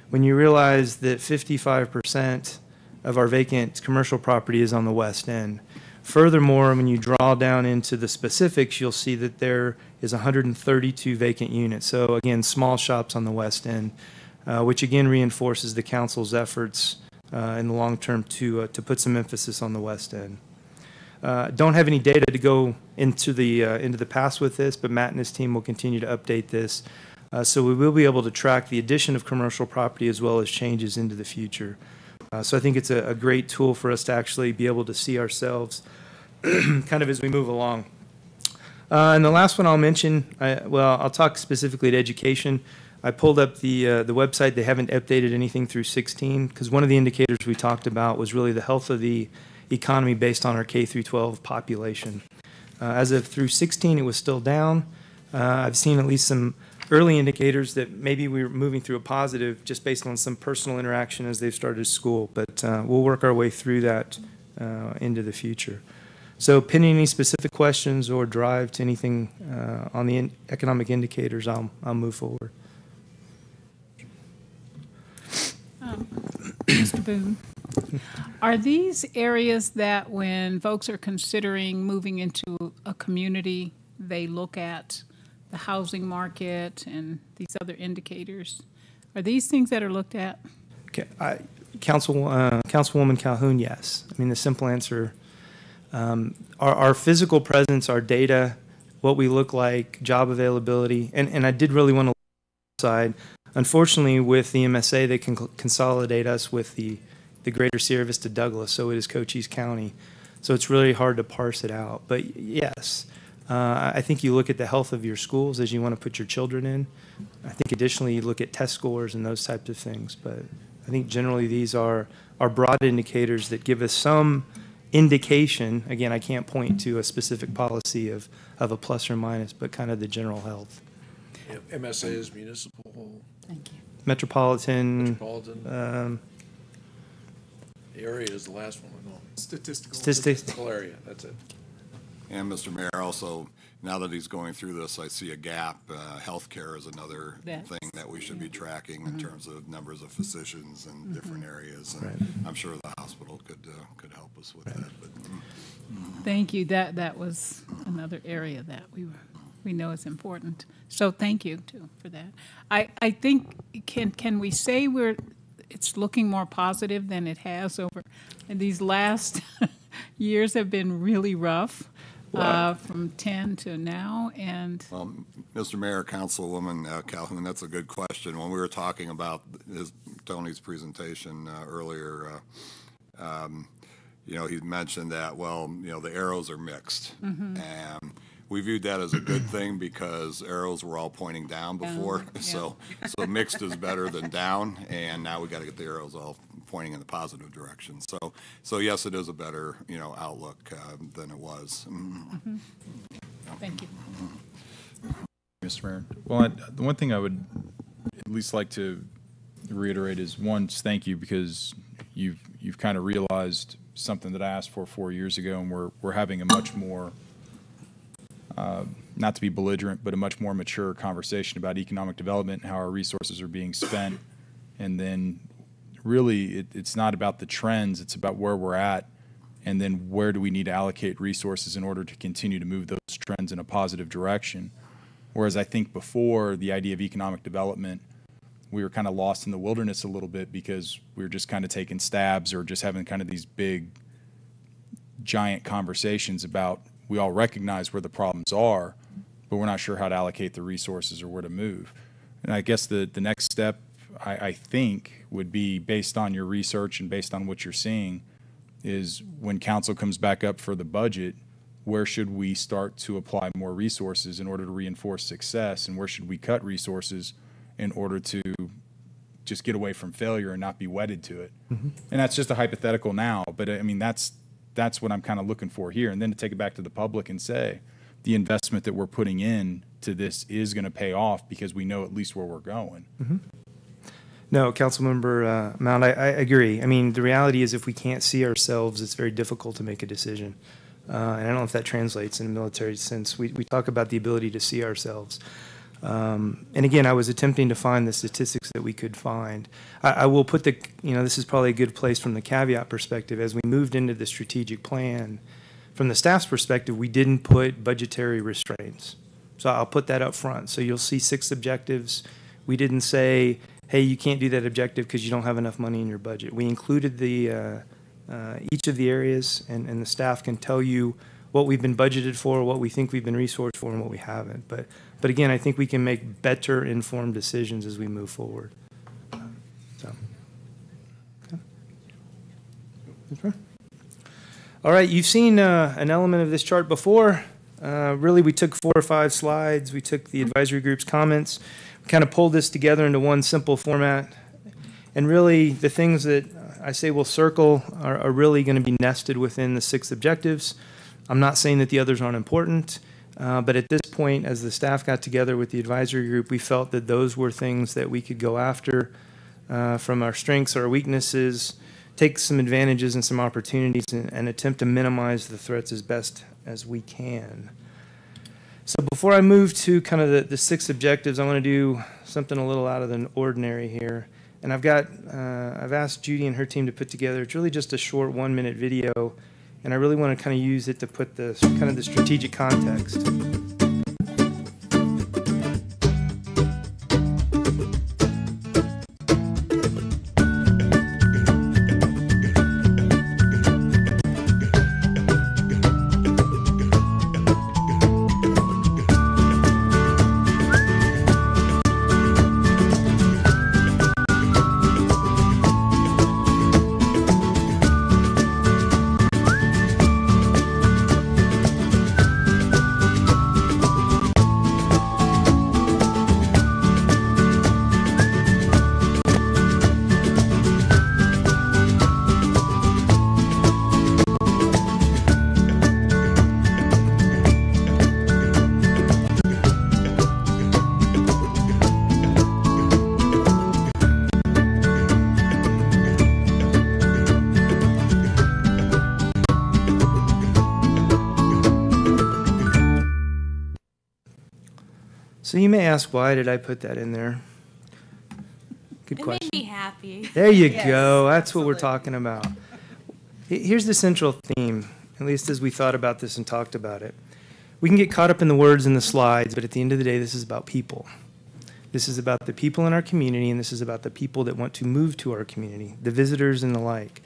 When you realize that 55% of our vacant commercial property is on the west end. Furthermore, when you draw down into the specifics, you'll see that there is 132 vacant units. So again, small shops on the west end, which again reinforces the council's efforts in the long term to put some emphasis on the west end. Don't have any data to go into the past with this, but Matt and his team will continue to update this. So we will be able to track the addition of commercial property as well as changes into the future. So I think it's a great tool for us to actually be able to see ourselves kind of as we move along. And the last one I'll mention, I'll talk specifically to education. I pulled up the website. They haven't updated anything through 16 because one of the indicators we talked about was really the health of the economy based on our K through 12 population. As of through 16, it was still down. I've seen at least some early indicators that maybe we're moving through a positive just based on some personal interaction as they've started school. But we'll work our way through that into the future. So pending any specific questions or drive to anything on the economic indicators, I'll move forward. Mr. Boone, are these areas that when folks are considering moving into a community, they look at the housing market and these other indicators? Are these things that are looked at? Okay, Councilwoman Calhoun, yes. I mean, the simple answer, our physical presence, our data, what we look like, job availability, and I did really want to look side. Unfortunately, with the MSA, they can consolidate us with the greater Sierra Vista Douglas, so it is Cochise County. So it's really hard to parse it out. But yes, I think you look at the health of your schools as you want to put your children in. I think additionally you look at test scores and those types of things. But I think generally these are broad indicators that give us some indication. Again, I can't point to a specific policy of a plus or minus, but kind of the general health. Yeah, MSA is municipal. Thank you. Metropolitan. Area is the last one I know. Statistical Area, that's it. And Mr. Mayor, also, now that he's going through this, I see a gap. Healthcare is another thing that we should be tracking in terms of numbers of physicians in different areas. And I'm sure the hospital could help us with that. But, Thank you. That was another area that we know is important. So thank you too for that. I think can we say it's looking more positive than it has over, and these last years have been really rough. From 10 to now, and Mr. Mayor, Councilwoman Calhoun, that's a good question. When we were talking about Tony's presentation earlier, he mentioned that the arrows are mixed, and we viewed that as a good thing because arrows were all pointing down before, so mixed is better than down, and now we got to get the arrows all pointing in the positive direction. So yes, it is a better, outlook than it was. Mm-hmm. Thank you. Mr. Mayor. Well, the one thing I would at least like to reiterate is, one, thank you, because you've kind of realized something that I asked for 4 years ago, and we're having a much more, not to be belligerent, but a much more mature conversation about economic development and how our resources are being spent. And then really it's not about the trends, it's about where we're at, and then where do we need to allocate resources in order to continue to move those trends in a positive direction. Whereas I think before, the idea of economic development, we were kind of lost in the wilderness a little bit because we were just kind of taking stabs or just having kind of these big, giant conversations about, we all recognize where the problems are, but we're not sure how to allocate the resources or where to move. And I guess the next step, I think, would be, based on your research and based on what you're seeing, is when council comes back up for the budget, where should we start to apply more resources in order to reinforce success, and where should we cut resources in order to just get away from failure and not be wedded to it? Mm-hmm. And that's just a hypothetical now, but I mean, that's what I'm kind of looking for here. And then to take it back to the public and say, the investment that we're putting in to this is going to pay off because we know at least where we're going. Mm-hmm. No, Councilmember Mount, I agree. I mean, the reality is if we can't see ourselves, it's very difficult to make a decision. And I don't know if that translates in a military sense. We talk about the ability to see ourselves. And again, I was attempting to find the statistics that we could find. I will put this is probably a good place from the caveat perspective. As we moved into the strategic plan, from the staff's perspective, we didn't put budgetary restraints. So I'll put that up front. So you'll see 6 objectives. We didn't say, hey, you can't do that objective because you don't have enough money in your budget. We included each of the areas, and the staff can tell you what we've been budgeted for, what we think we've been resourced for, and what we haven't. But again, I think we can make better informed decisions as we move forward. Okay. All right, you've seen an element of this chart before. Really, we took 4 or 5 slides. We took the advisory group's comments, kind of pulled this together into one simple format. And really, the things that I say we'll circle are really going to be nested within the 6 objectives. I'm not saying that the others aren't important, but at this point, as the staff got together with the advisory group, we felt that those were things that we could go after from our strengths, our weaknesses, take some advantages and some opportunities, and attempt to minimize the threats as best as we can. So before I move to kind of the 6 objectives, I want to do something a little out of the ordinary here. And I've asked Judy and her team to put together, it's really just a short 1-minute video, and I really want to kind of use it to put the kind of the strategic context. So you may ask, why did I put that in there? Good question. It made me happy. There you go. That's what we're talking about. Here's the central theme, at least as we thought about this and talked about it. We can get caught up in the words and the slides, but at the end of the day, this is about people. This is about the people in our community, and this is about the people that want to move to our community, the visitors and the like.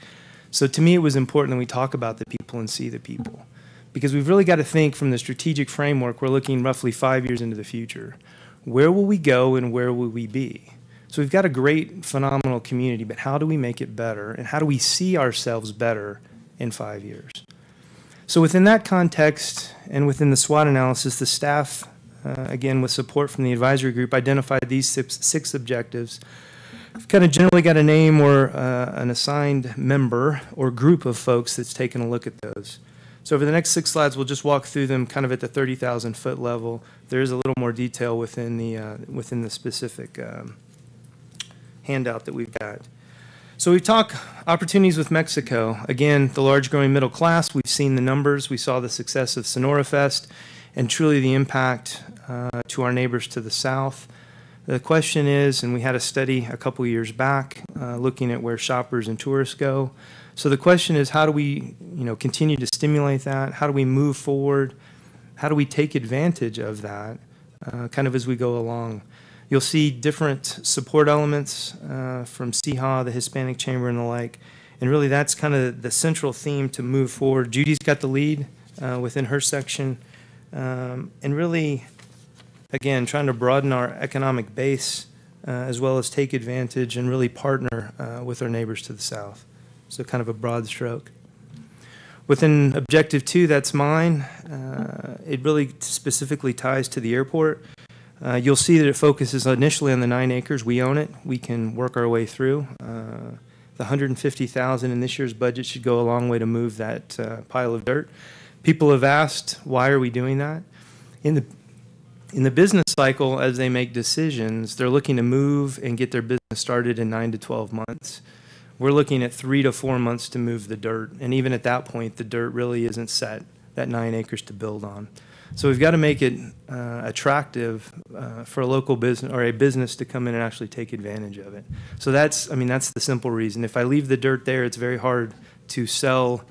So to me, it was important that we talk about the people and see the people, because we've really got to think from the strategic framework. We're looking roughly 5 years into the future. Where will we go and where will we be? So we've got a great, phenomenal community, but how do we make it better, and how do we see ourselves better in 5 years? So within that context and within the SWOT analysis, the staff, again with support from the advisory group, identified these 6 objectives We've kind of generally got a name or an assigned member or group of folks that's taken a look at those. So over the next 6 slides, we'll just walk through them kind of at the 30,000 foot level. There is a little more detail within the specific handout that we've got. So we talk opportunities with Mexico. Again, the large growing middle class, we've seen the numbers. We saw the success of Sonora Fest and truly the impact to our neighbors to the south. The question is, and we had a study a couple years back looking at where shoppers and tourists go. So the question is, how do we, continue to stimulate that? How do we move forward? How do we take advantage of that kind of as we go along? You'll see different support elements from CIHA, the Hispanic Chamber, and the like. And really, that's kind of the central theme to move forward. Judy's got the lead within her section. And really, again, trying to broaden our economic base as well as take advantage and really partner with our neighbors to the south. So kind of a broad stroke. Within Objective 2, that's mine. It really specifically ties to the airport. You'll see that it focuses initially on the 9 acres. We own it. We can work our way through. The $150,000 in this year's budget should go a long way to move that pile of dirt. People have asked, why are we doing that? In the business cycle, as they make decisions, they're looking to move and get their business started in 9 to 12 months. We're looking at 3 to 4 months to move the dirt. And even at that point, the dirt really isn't set, that 9 acres to build on. So we've got to make it attractive for a local business or a business to come in and actually take advantage of it. So that's the simple reason. If I leave the dirt there, it's very hard to sell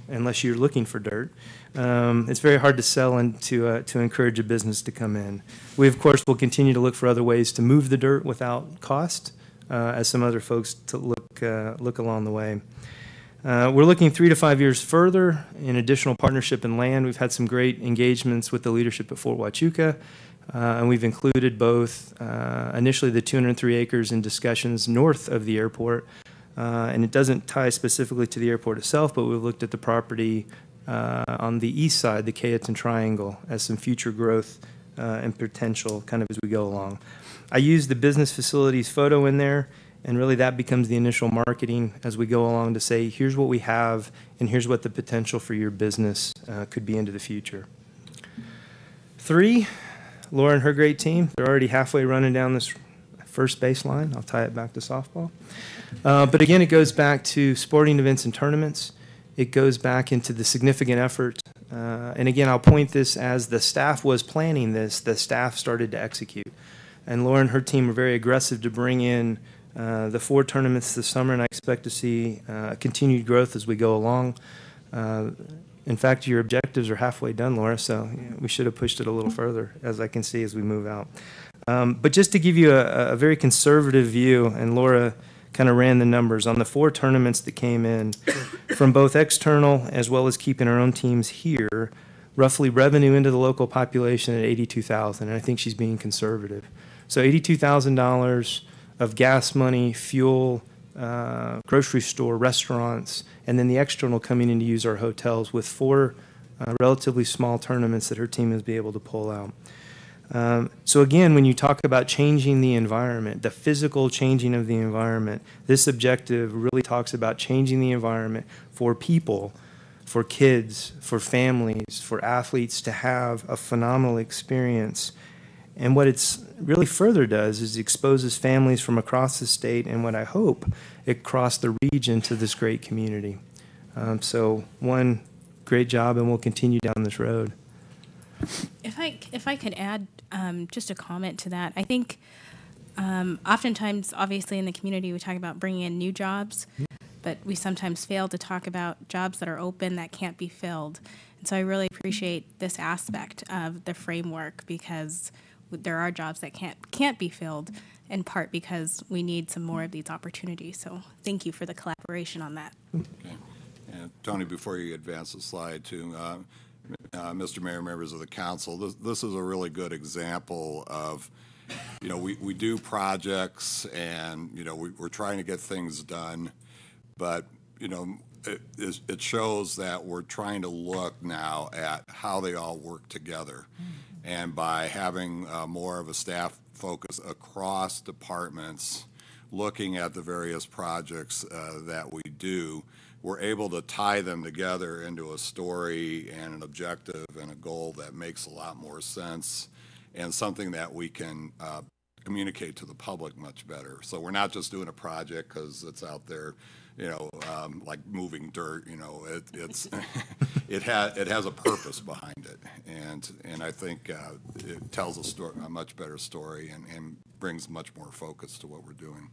unless you're looking for dirt. It's very hard to sell and to encourage a business to come in. We, of course, will continue to look for other ways to move the dirt without cost, as some other folks to look along the way. We're looking 3 to 5 years further in additional partnership in land. We've had some great engagements with the leadership at Fort Huachuca, and we've included both initially the 203 acres in discussions north of the airport, and it doesn't tie specifically to the airport itself, but we've looked at the property on the east side, the Cayetan Triangle, as some future growth and potential kind of as we go along. I use the business facilities photo in there, and really that becomes the initial marketing as we go along to say, here's what we have, and here's what the potential for your business could be into the future. 3, Laura and her great team, they're already halfway running down this first baseline. I'll tie it back to softball. But again, it goes back to sporting events and tournaments. It goes back into the significant effort. And again, I'll point this as the staff was planning this, the staff started to execute. And Laura and her team were very aggressive to bring in the 4 tournaments this summer, and I expect to see continued growth as we go along. In fact, your objectives are halfway done, Laura, so we should have pushed it a little further, as I can see as we move out. But just to give you a very conservative view, and Laura kind of ran the numbers on the 4 tournaments that came in from both external as well as keeping our own teams here, roughly revenue into the local population at $82,000, and I think she's being conservative. So $82,000 of gas money, fuel, grocery store, restaurants, and then the external coming in to use our hotels with 4 relatively small tournaments that her team has been able to pull out. So again, when you talk about changing the environment, the physical changing of the environment, this objective really talks about changing the environment for people, for kids, for families, for athletes to have a phenomenal experience. And what it's really further does is exposes families from across the state and what I hope across the region to this great community. So one, great job, and we'll continue down this road. If I could add just a comment to that, I think oftentimes, obviously in the community, we talk about bringing in new jobs, but we sometimes fail to talk about jobs that are open that can't be filled. And so I really appreciate this aspect of the framework, because there are jobs that can't be filled, in part because we need some more of these opportunities. So thank you for the collaboration on that. Okay. And Tony, before you advance the slide to Mr. Mayor, members of the council, this is a really good example of, we do projects and, we're trying to get things done, but, it shows that we're trying to look now at how they all work together. And by having more of a staff focus across departments, looking at the various projects that we do, we're able to tie them together into a story and an objective and a goal that makes a lot more sense and something that we can communicate to the public much better. So we're not just doing a project because it's out there, like moving dirt. It has a purpose behind it, and I think it tells a much better story and brings much more focus to what we're doing.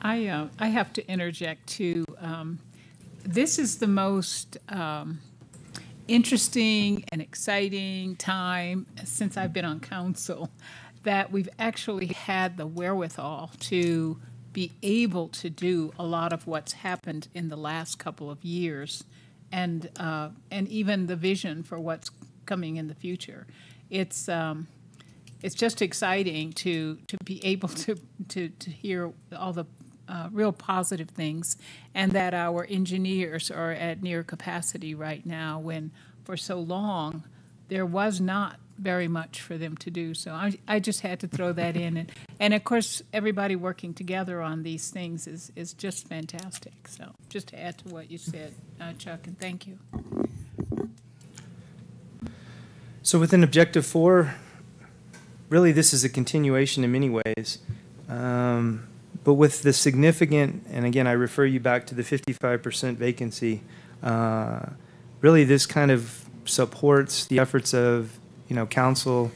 I have to interject too. This is the most interesting and exciting time since I've been on council that we've actually had the wherewithal to be able to do a lot of what's happened in the last couple of years, and even the vision for what's coming in the future. It's just exciting to be able to hear all the real positive things, and that our engineers are at near capacity right now, when for so long there was not very much for them to do. So I just had to throw that in. And of course, everybody working together on these things is just fantastic. So just to add to what you said, Chuck, and thank you. So within Objective 4, really this is a continuation in many ways. But with the significant, and again, I refer you back to the 55% vacancy, really this kind of supports the efforts of council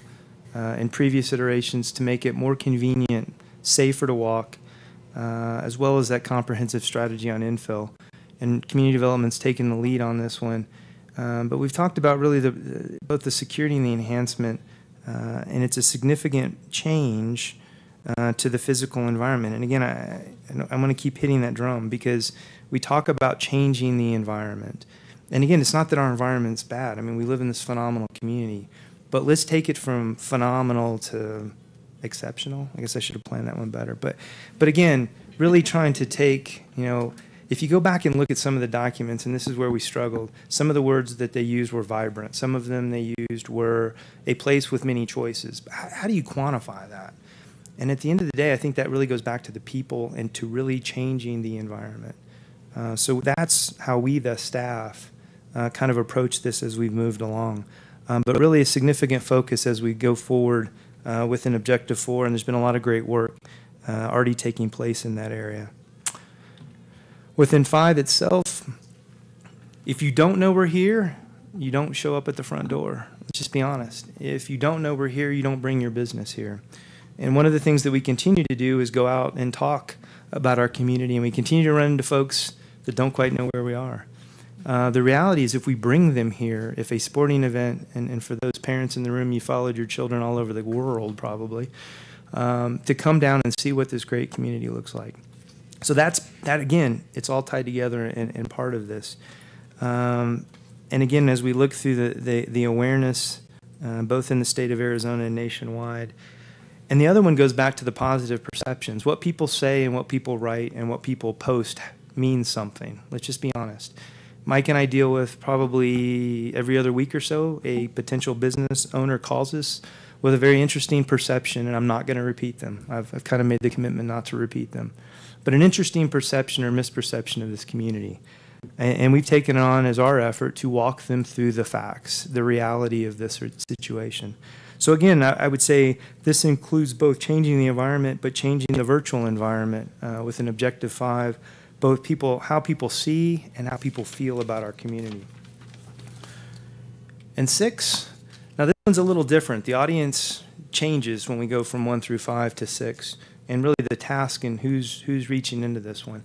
in previous iterations to make it more convenient, safer to walk, as well as that comprehensive strategy on infill. And community development's taken the lead on this one. But we've talked about really both the security and the enhancement, and it's a significant change to the physical environment. And again, I'm going to keep hitting that drum because we talk about changing the environment. And again, it's not that our environment's bad. I mean, we live in this phenomenal community. But let's take it from phenomenal to exceptional. I guess I should have planned that one better. But again, really trying to take, if you go back and look at some of the documents, and this is where we struggled, some of the words that they used were vibrant. Some of them they used were a place with many choices. How do you quantify that? And at the end of the day, I think that really goes back to the people and to really changing the environment. So that's how we, the staff, kind of approach this as we've moved along. But really a significant focus as we go forward within Objective 4, and there's been a lot of great work already taking place in that area. Within 5 itself, if you don't know we're here, you don't show up at the front door. Let's just be honest. If you don't know we're here, you don't bring your business here. And one of the things that we continue to do is go out and talk about our community, and we continue to run into folks that don't quite know where we are. The reality is if we bring them here, if a sporting event, and for those parents in the room, you followed your children all over the world probably, to come down and see what this great community looks like. So that again, it's all tied together and part of this. And again, as we look through the awareness, both in the state of Arizona and nationwide, and the other one goes back to the positive perceptions. What people say and what people write and what people post means something. Let's just be honest. Mike and I deal with probably every other week or so a potential business owner calls us with a very interesting perception, and I'm not going to repeat them. I've kind of made the commitment not to repeat them. But an interesting perception or misperception of this community. And we've taken it on as our effort to walk them through the facts, the reality of this situation. So again, I would say this includes both changing the environment, but changing the virtual environment with an Objective 5, both how people see and how people feel about our community. And 6, now this one's a little different. The audience changes when we go from 1 through 5 to 6, and really the task and who's reaching into this one.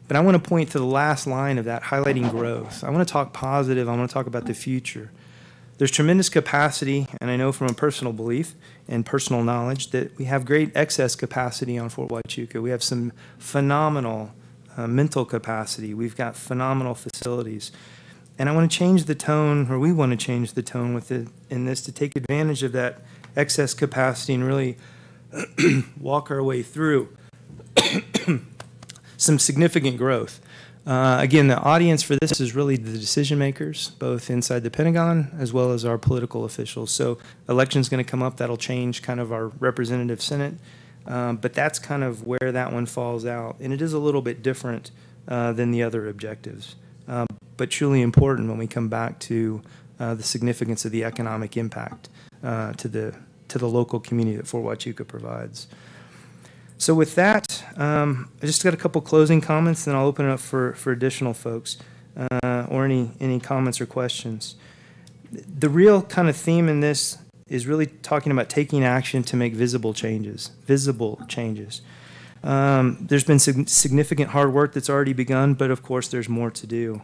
But I want to point to the last line of that, highlighting growth. I want to talk positive. I want to talk about the future. There's tremendous capacity, and I know from a personal belief and personal knowledge that we have great excess capacity on Fort Huachuca. We have some phenomenal mental capacity. We've got phenomenal facilities. And I want to change the tone, or we want to change the tone with it in this to take advantage of that excess capacity and really walk our way through some significant growth. Again, the audience for this is really the decision makers, both inside the Pentagon as well as our political officials. So election's going to come up. That'll change kind of our representative Senate. But that's kind of where that one falls out. And it is a little bit different than the other objectives, but truly important when we come back to the significance of the economic impact to the local community that Fort Huachuca provides. So with that, I just got a couple closing comments, then I'll open it up for additional folks or any comments or questions. The real kind of theme in this is really talking about taking action to make visible changes. There's been significant hard work that's already begun, but of course there's more to do.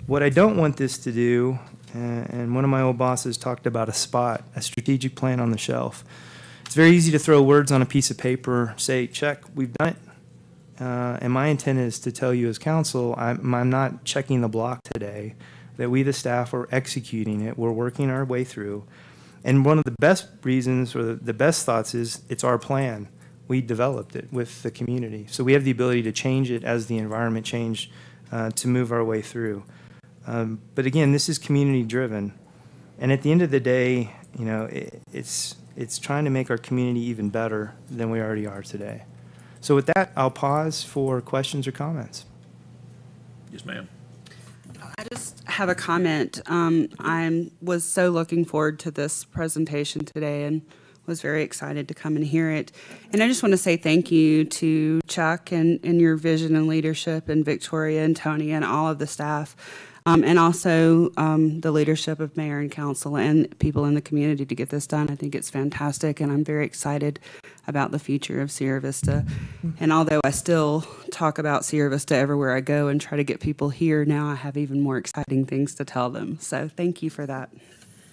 What I don't want this to do, and one of my old bosses talked about a strategic plan on the shelf. It's very easy to throw words on a piece of paper, say, check, we've done it. And my intent is to tell you as council, I'm not checking the block today, that we, the staff, are executing it. We're working our way through. And one of the best reasons or the best thoughts is it's our plan. We developed it with the community. So we have the ability to change it as the environment changed to move our way through. But again, this is community driven. And at the end of the day, you know, it's trying to make our community even better than we already are today. So with that, I'll pause for questions or comments. Yes, ma'am. I just have a comment. I was so looking forward to this presentation today and was very excited to come and hear it. And I just want to say thank you to Chuck and your vision and leadership, and Victoria and Tony and all of the staff, and also the leadership of mayor and council and people in the community to get this done. I think it's fantastic, and I'm very excited about the future of Sierra Vista. And although I still talk about Sierra Vista everywhere I go and try to get people here, now I have even more exciting things to tell them. So thank you for that.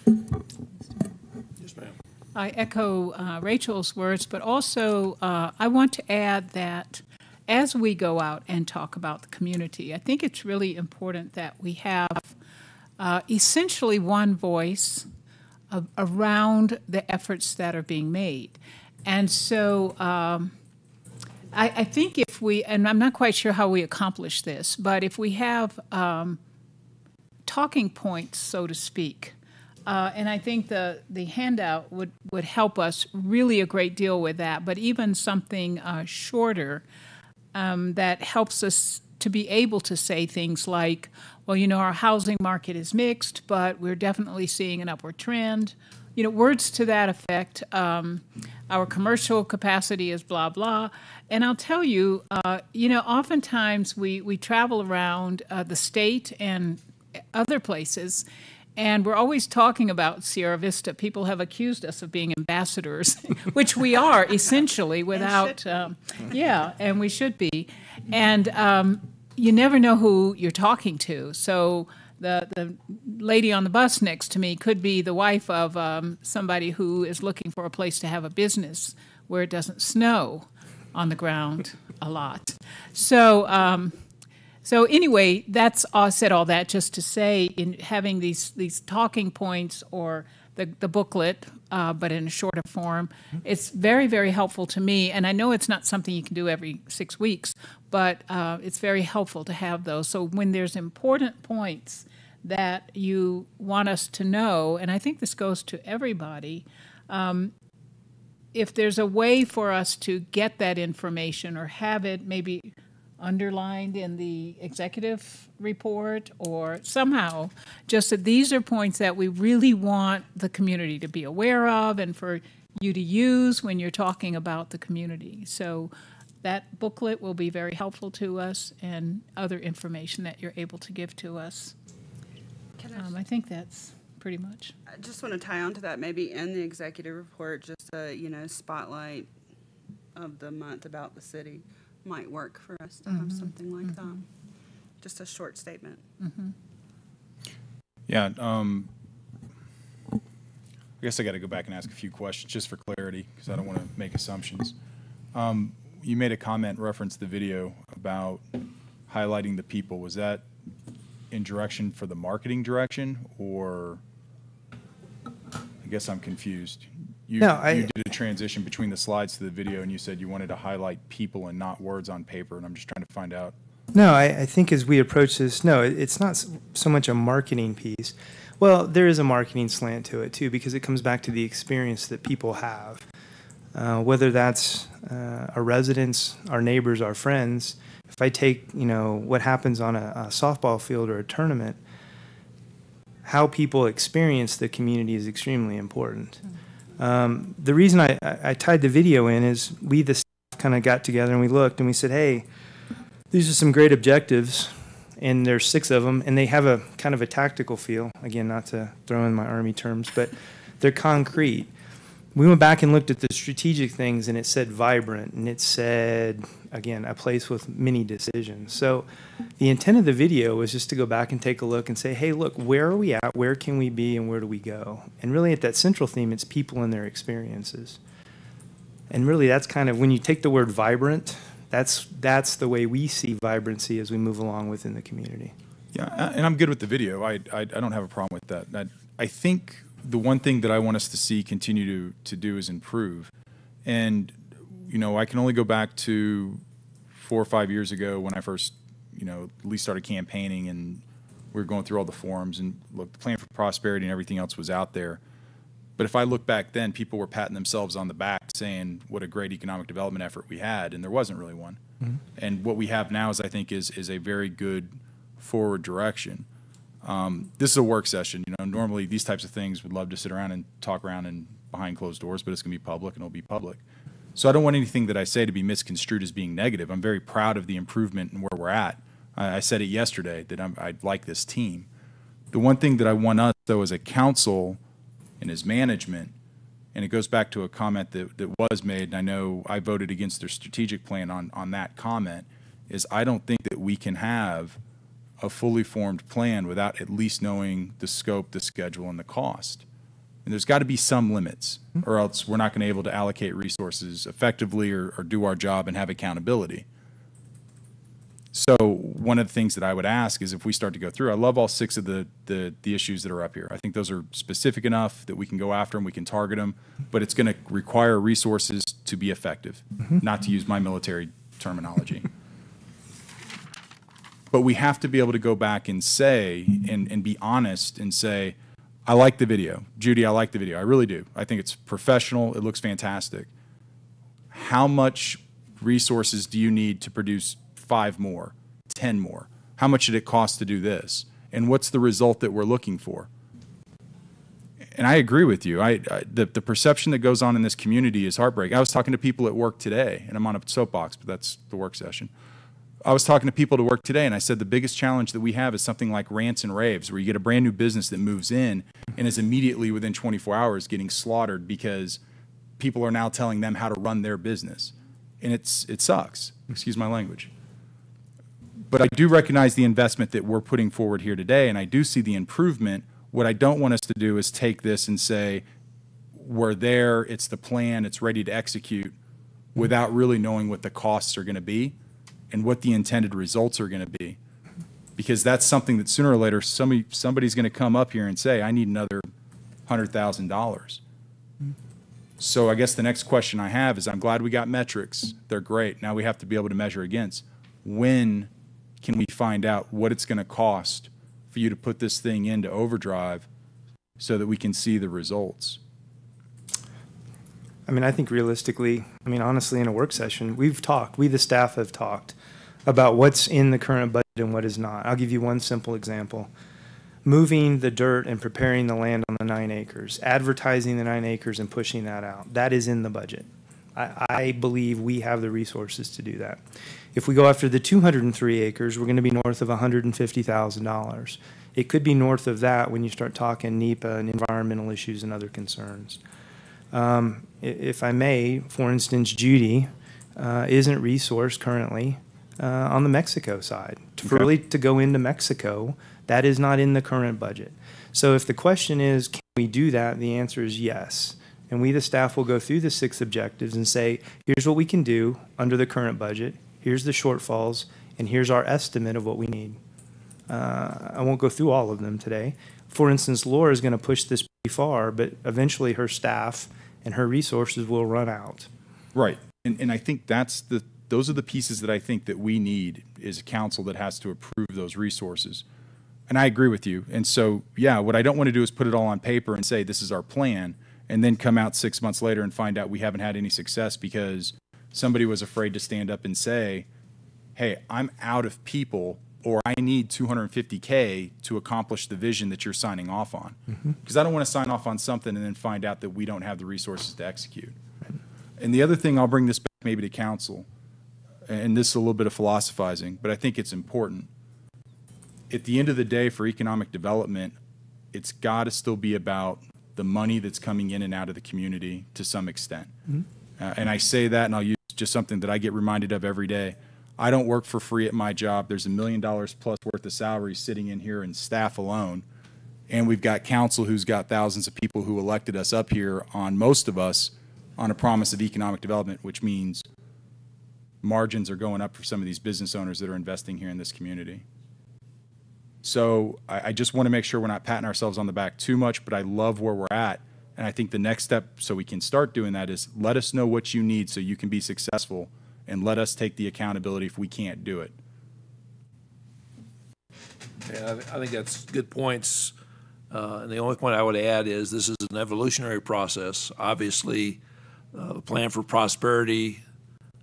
Yes, ma'am. I echo Rachel's words, but also I want to add that as we go out and talk about the community, I think it's really important that we have essentially one voice around the efforts that are being made. And so I think if we, and I'm not quite sure how we accomplish this, but if we have talking points, so to speak, and I think the handout would help us really a great deal with that, but even something shorter that helps us to be able to say things like, well, you know, our housing market is mixed, but we're definitely seeing an upward trend. You know, words to that effect. Our commercial capacity is blah, blah. And I'll tell you, you know, oftentimes we travel around the state and other places, and we're always talking about Sierra Vista. People have accused us of being ambassadors, which we are essentially without, yeah, and we should be. And you never know who you're talking to. So the lady on the bus next to me could be the wife of somebody who is looking for a place to have a business where it doesn't snow on the ground a lot. So, so anyway, that's said all that just to say, in having these talking points or the booklet, but in a shorter form, it's very, very helpful to me. And I know it's not something you can do every 6 weeks, but it's very helpful to have those. So when there's important points that you want us to know, and I think this goes to everybody, if there's a way for us to get that information or have it maybe underlined in the executive report or somehow, just that these are points that we really want the community to be aware of and for you to use when you're talking about the community. So that booklet will be very helpful to us, and other information that you're able to give to us. I think that's pretty much. I just want to tie on to that, maybe in the executive report, just a, you know, spotlight of the month about the city might work for us to have something like that. Just a short statement. Yeah, I guess I got to go back and ask a few questions just for clarity, because I don't want to make assumptions. You made a comment, referenced the video about highlighting the people. Was that in direction for the marketing direction, or I guess I'm confused. You did a transition between the slides to the video, and you said you wanted to highlight people and not words on paper, and I'm just trying to find out. No, I think as we approach this, no, it's not so much a marketing piece. Well, there is a marketing slant to it, too, because it comes back to the experience that people have. whether that's our residents, our neighbors, our friends. If I take, what happens on a softball field or a tournament, how people experience the community is extremely important. The reason I tied the video in is we, the staff, kind of got together and we looked and we said, hey, these are some great objectives, and there's 6 of them, and they have a kind of a tactical feel. Again, not to throw in my Army terms, but they're concrete. We went back and looked at the strategic things, and it said vibrant, and it said, again, a place with many decisions. So the intent of the video was just to go back and take a look and say, hey, look, where are we at? Where can we be, and where do we go? And really at that central theme, it's people and their experiences. And really that's kind of, when you take the word vibrant, that's the way we see vibrancy as we move along within the community. Yeah, and I'm good with the video. I don't have a problem with that. I think the one thing that I want us to see continue to do is improve. And, I can only go back to 4 or 5 years ago when I first, at least started campaigning, and we were going through all the forums, and look, the Plan for Prosperity and everything else was out there. But if I look back then, people were patting themselves on the back saying what a great economic development effort we had, and there wasn't really one. Mm-hmm. And what we have now is, I think, is a very good forward direction. This is a work session. Normally these types of things we'd love to sit around and talk around and behind closed doors, but it's going to be public, and it'll be public. So I don't want anything that I say to be misconstrued as being negative. I'm very proud of the improvement and where we're at. I said it yesterday that I like this team. The one thing that I want us, though, as a council and as management, and it goes back to a comment that was made, and I know I voted against their strategic plan on that comment, is I don't think that we can have a fully formed plan without at least knowing the scope, the schedule, and the cost. And there's got to be some limits, or else we're not going to be able to allocate resources effectively or do our job and have accountability. So one of the things that I would ask is, if we start to go through, I love all 6 of the issues that are up here. I think those are specific enough that we can go after them, we can target them, but it's going to require resources to be effective, not to use my military terminology. But we have to be able to go back and say, and be honest and say, I like the video. Judy, I like the video. I really do. I think it's professional. It looks fantastic. How much resources do you need to produce 5 more, 10 more? How much did it cost to do this? And what's the result that we're looking for? And I agree with you. The perception that goes on in this community is heartbreaking. I was talking to people at work today, and I'm on a soapbox, but that's the work session. I was talking to people to work today, and I said the biggest challenge that we have is something like rants and raves, where you get a brand new business that moves in and is immediately within 24 hours getting slaughtered because people are now telling them how to run their business. And it sucks. Excuse my language. But I do recognize the investment that we're putting forward here today, and I do see the improvement. What I don't want us to do is take this and say, we're there, it's the plan, it's ready to execute, without really knowing what the costs are going to be and what the intended results are going to be. Because that's something that sooner or later somebody's going to come up here and say, I need another $100,000. So I guess the next question I have is, I'm glad we got metrics. They're great. Now we have to be able to measure against. When can we find out what it's going to cost for you to put this thing into overdrive so that we can see the results? I think realistically, honestly, in a work session, we, the staff, have talked about what's in the current budget and what is not. I'll give you one simple example. Moving the dirt and preparing the land on the 9 acres, advertising the 9 acres and pushing that out, that is in the budget. I believe we have the resources to do that. If we go after the 203 acres, we're going to be north of $150,000. It could be north of that when you start talking NEPA and environmental issues and other concerns. If I may, for instance, Judy isn't resourced currently on the Mexico side. Really, to go into Mexico, that is not in the current budget. So if the question is, can we do that, the answer is yes. And we, the staff, will go through the 6 objectives and say, here's what we can do under the current budget, here's the shortfalls, and here's our estimate of what we need. I won't go through all of them today. For instance, Laura is going to push this pretty far, but eventually her staff and her resources will run out. Right. And I think those are the pieces that I think that we need, is a council that has to approve those resources. And I agree with you. And so, yeah, what I don't want to do is put it all on paper and say, this is our plan, and then come out 6 months later and find out we haven't had any success because somebody was afraid to stand up and say, hey, I'm out of people, or I need 250K to accomplish the vision that you're signing off on. Because I don't want to sign off on something and then find out that we don't have the resources to execute. And the other thing, I'll bring this back maybe to council, and this is a little bit of philosophizing, but I think it's important. At the end of the day, for economic development, it's got to still be about the money that's coming in and out of the community to some extent. And I say that, and I'll use just something that I get reminded of every day. I don't work for free at my job. There's $1 million plus worth of salary sitting in here and staff alone. And we've got council who's got thousands of people who elected us up here on most of us on a promise of economic development, which means margins are going up for some of these business owners that are investing here in this community. So I just want to make sure we're not patting ourselves on the back too much, but I love where we're at. And I think the next step so we can start doing that is let us know what you need so you can be successful, and let us take the accountability if we can't do it. Yeah, I think that's good points. And the only point I would add is this is an evolutionary process. Obviously, the plan for prosperity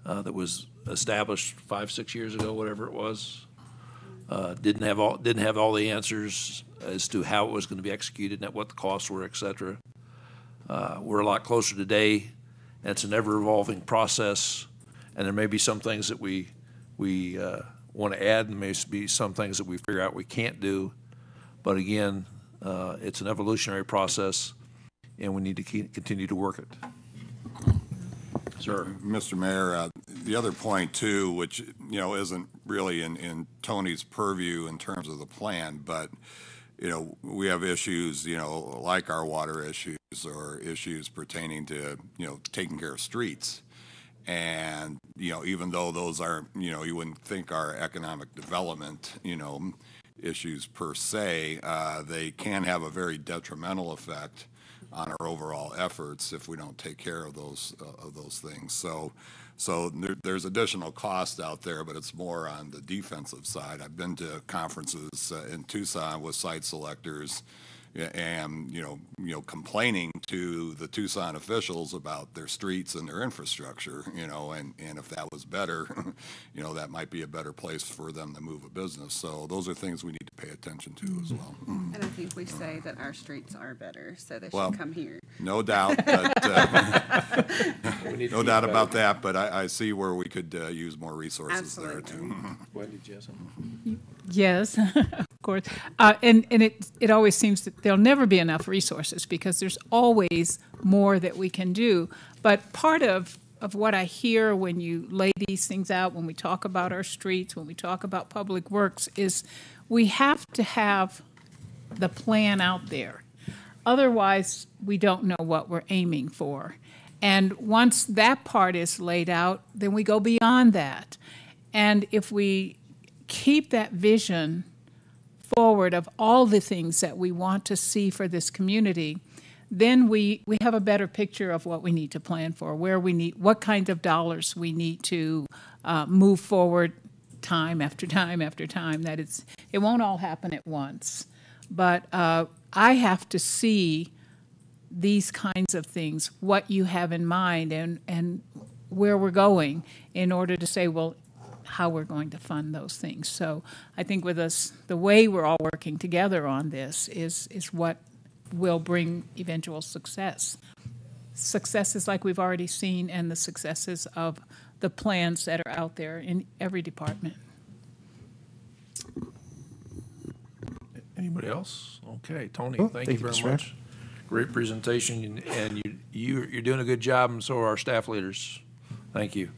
that was established 5-6 years ago, whatever it was, didn't have all the answers as to how it was going to be executed and what the costs were, et cetera. We're a lot closer today, and it's an ever-evolving process. And there may be some things that we want to add, and there may be some things that we figure out we can't do. But again, it's an evolutionary process, and we need to continue to work it. Sir. Mr. Mayor, the other point too, which isn't really in Tony's purview in terms of the plan, but we have issues like our water issues or issues pertaining to taking care of streets. And, even though those are, you wouldn't think are economic development, issues per se, they can have a very detrimental effect on our overall efforts if we don't take care of those things. So there's additional cost out there, but it's more on the defensive side. I've been to conferences in Tucson with site selectors, and complaining to the Tucson officials about their streets and their infrastructure, and if that was better, that might be a better place for them to move a business. So those are things we need to pay attention to as well. And I think we say that our streets are better, so they should come here. No doubt, but, no doubt about that, but I see where we could use more resources there too. Wendy, do you have something? Yes, of course. And it always seems that there'll never be enough resources because there's always more that we can do. But part of what I hear when you lay these things out, when we talk about our streets, when we talk about public works, is we have to have the plan out there. Otherwise, we don't know what we're aiming for. And once that part is laid out, then we go beyond that. And if we keep that vision forward of all the things that we want to see for this community, then we have a better picture of what we need to plan for, what kind of dollars we need to move forward time after time after time. That it won't all happen at once. But I have to see these kinds of things, what you have in mind and where we're going in order to say, well, how we're going to fund those things. So I think with us, the way we're all working together on this is what will bring eventual success. Successes like we've already seen and the successes of the plans that are out there in every department. Anybody else? Okay, Tony, Well, thank you very Mr. much. Great presentation, and you're doing a good job, and so are our staff leaders. Thank you.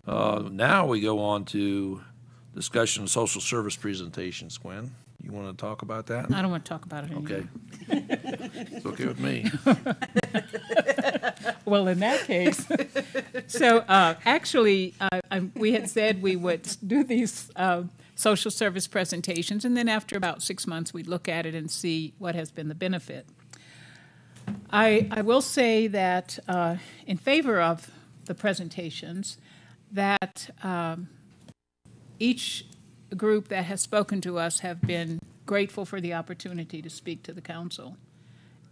Now we go on to discussion of social service presentations. Gwen, you want to talk about that? I don't want to talk about it anymore. Okay. It's okay with me. Well, in that case, so actually, we had said we would do these social service presentations, and then after about 6 months, we'd look at it and see what has been the benefit. I will say that in favor of the presentations, that each group that has spoken to us have been grateful for the opportunity to speak to the council.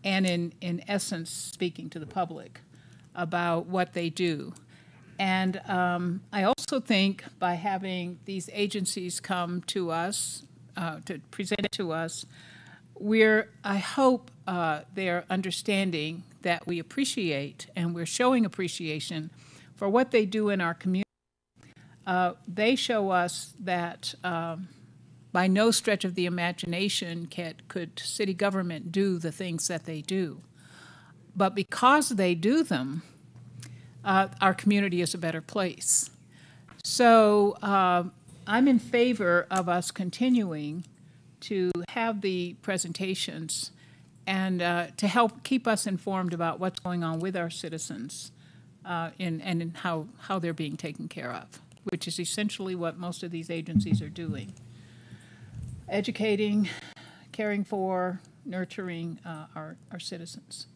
and in essence, speaking to the public about what they do. And I also think by having these agencies come to us, to present it to us, I hope they're understanding that we appreciate and we're showing appreciation for what they do in our community. They show us that by no stretch of the imagination could city government do the things that they do. But because they do them, our community is a better place. So I'm in favor of us continuing to have the presentations and to help keep us informed about what's going on with our citizens and how they're being taken care of, which is essentially what most of these agencies are doing. Educating, caring for, nurturing our citizens.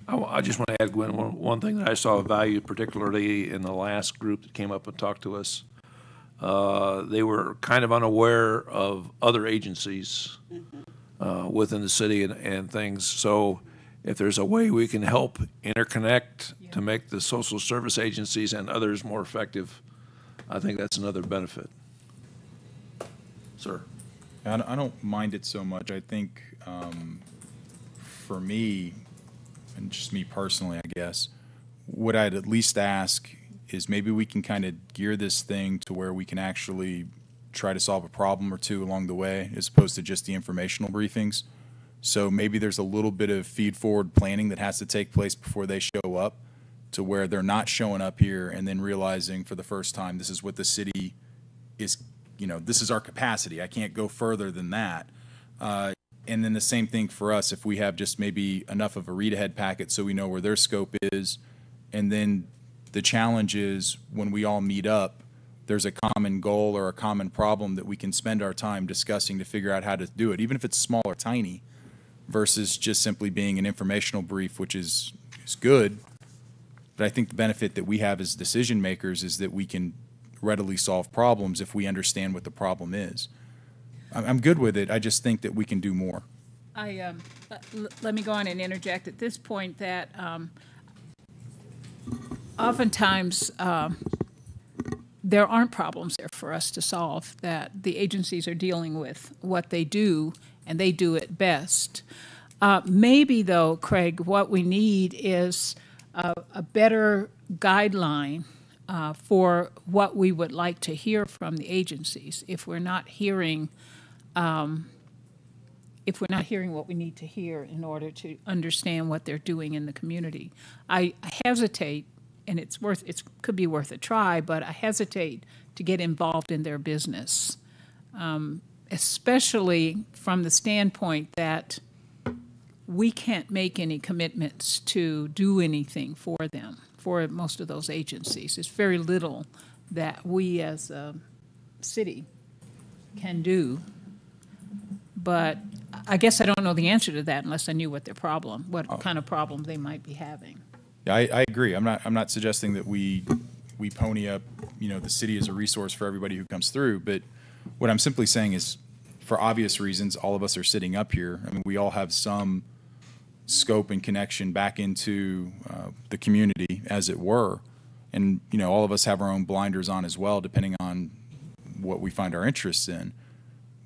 I just want to add, Gwen, one thing that I saw of value, particularly in the last group that came up and talked to us. They were kind of unaware of other agencies within the city and things. So if there's a way we can help interconnect to make the social service agencies and others more effective, I think that's another benefit. Sir? I don't mind it so much. I think for me, and just me personally, I guess, what I'd at least ask is maybe we can kind of gear this thing to where we can actually try to solve a problem or two along the way, as opposed to just the informational briefings. So maybe there's a little bit of feed-forward planning that has to take place before they show up, to where they're not showing up here and then realizing for the first time this is what the city is, this is our capacity. I can't go further than that. And then the same thing for us, if we have just maybe enough of a read-ahead packet so we know where their scope is, and then the challenge is when we all meet up, there's a common goal or a common problem that we can spend our time discussing to figure out how to do it, even if it's small or tiny, versus just simply being an informational brief, which is good. But I think the benefit that we have as decision makers is that we can readily solve problems if we understand what the problem is. I'm good with it. I just think that we can do more. Let me go on and interject at this point that oftentimes there aren't problems there for us to solve, that the agencies are dealing with what they do, and they do it best. Maybe, though, Craig, what we need is a better guideline for what we would like to hear from the agencies if we're not hearing what we need to hear in order to understand what they're doing in the community. I hesitate, and it could be worth a try, but I hesitate to get involved in their business, especially from the standpoint that we can't make any commitments to do anything for them, for most of those agencies. There's very little that we as a city can do. But I guess I don't know the answer to that unless I knew what kind of problem they might be having. Yeah, I agree. I'm not suggesting that we pony up, the city as a resource for everybody who comes through. But what I'm simply saying is, for obvious reasons, all of us are sitting up here. I mean, we all have some scope and connection back into the community, as it were. And, all of us have our own blinders on as well, depending on what we find our interests in.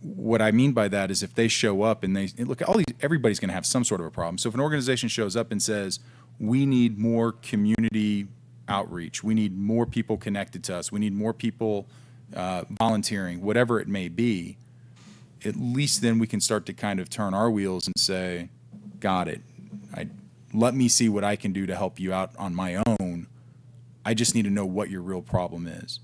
What I mean by that is if they show up and everybody's going to have some sort of a problem. So if an organization shows up and says, we need more community outreach, we need more people connected to us, we need more people volunteering, whatever it may be, at least then we can start to kind of turn our wheels and say, got it. Let me see what I can do to help you out on my own. I just need to know what your real problem is.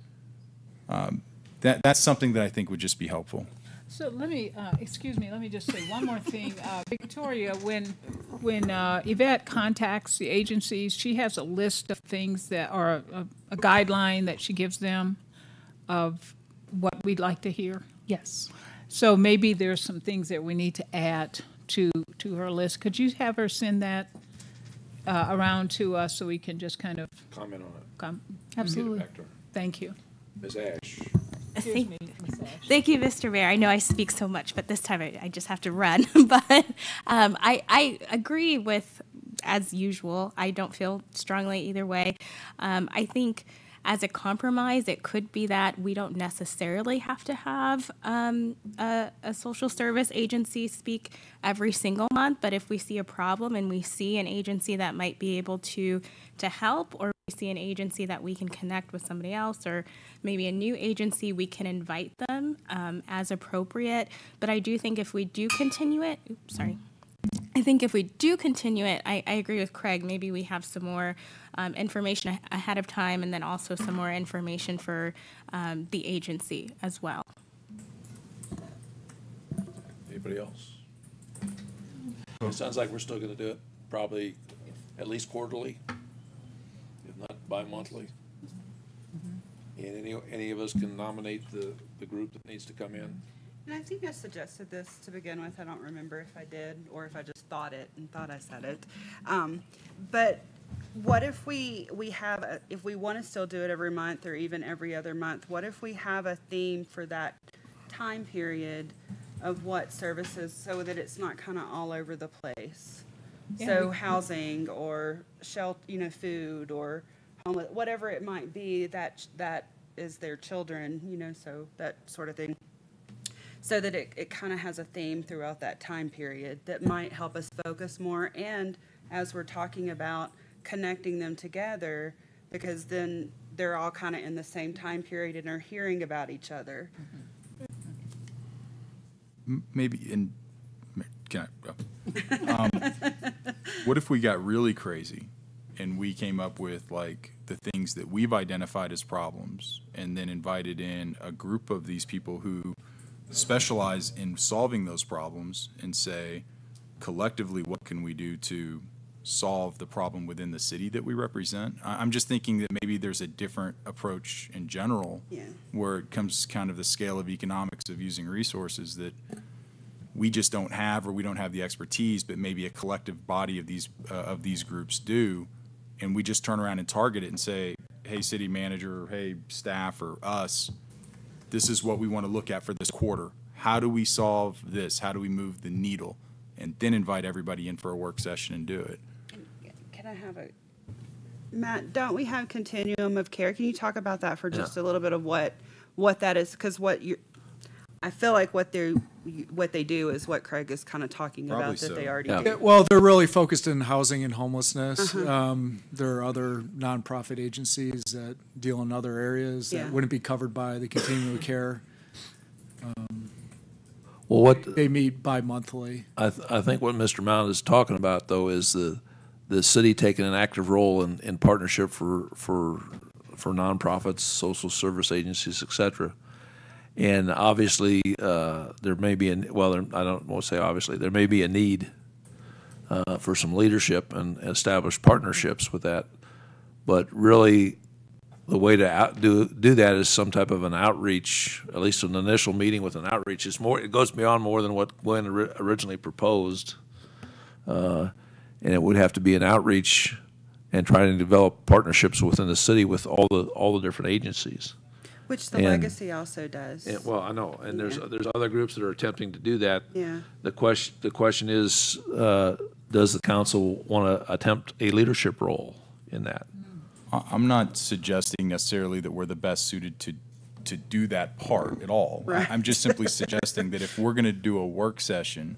That's something that I think would just be helpful. So let me, let me just say one more thing. Victoria, when Yvette contacts the agencies, she has a list of things that are a guideline that she gives them of what we'd like to hear. Yes. So maybe there's some things that we need to add to her list. Could you have her send that around to us so we can just kind of comment on it? Absolutely. Thank you. Ms. Ash. Thank you, Mr. Mayor. I know I speak so much, but this time I just have to run. But I agree with, as usual, I don't feel strongly either way. I think as a compromise, it could be that we don't necessarily have to have a social service agency speak every single month, but if we see a problem and we see an agency that might be able to help, or we see an agency that we can connect with somebody else, or maybe a new agency, we can invite them as appropriate. But I do think if we do continue it, I think if we do continue it, I agree with Craig, maybe we have some more information ahead of time, and then also some more information for the agency as well. Anybody else? It sounds like we're still gonna do it, probably at least quarterly, if not bi-monthly. And any of us can nominate the group that needs to come in. And I think I suggested this to begin with. I don't remember if I did or if I just thought it and thought I said it. But what if we have, if we want to still do it every month or even every other month, what if we have a theme for that time period of what services, so that it's not kind of all over the place? Yeah. So housing or shelter, food or homeless, whatever it might be, that is their children, so that sort of thing. So that it kind of has a theme throughout that time period that might help us focus more. And as we're talking about connecting them together, because then they're all kind of in the same time period and are hearing about each other. Maybe can I go? What if we got really crazy and we came up with like the things that we've identified as problems, and then invited in a group of these people who specialize in solving those problems and say, collectively, what can we do to solve the problem within the city that we represent? I'm just thinking that maybe there's a different approach in general, where it comes kind of the scale of economics of using resources that we just don't have, or we don't have the expertise, but maybe a collective body of these groups do, and we just turn around and target it and say, hey, city manager, or hey, staff, or us, this is what we want to look at for this quarter. How do we solve this? How do we move the needle? And then invite everybody in for a work session and do it. Can I have Matt, don't we have continuum of care? Can you talk about that for just a little bit of what that is? Because I feel like what they do is what Craig is kind of talking Probably about, so. that they already Yeah, do. well, they're really focused in housing and homelessness. There are other nonprofit agencies that deal in other areas that wouldn't be covered by the continuum of care. Well, they meet bi-monthly. I think what Mr. Mount is talking about, though, is the city taking an active role in partnership for nonprofits, social service agencies, et cetera. And obviously, there may be I don't want to say obviously, there may be a need for some leadership and establish partnerships with that. But really, the way to do that is some type of an outreach, at least an initial meeting with an outreach. It goes beyond more than what Gwen originally proposed. And it would have to be an outreach and trying to develop partnerships within the city with all the different agencies. Which the Legacy also does. Well, I know, and there's other groups that are attempting to do that. Yeah. The question is, does the council want to attempt a leadership role in that? I'm not suggesting necessarily that we're the best suited to do that part at all. Right. I'm just simply suggesting that if we're going to do a work session,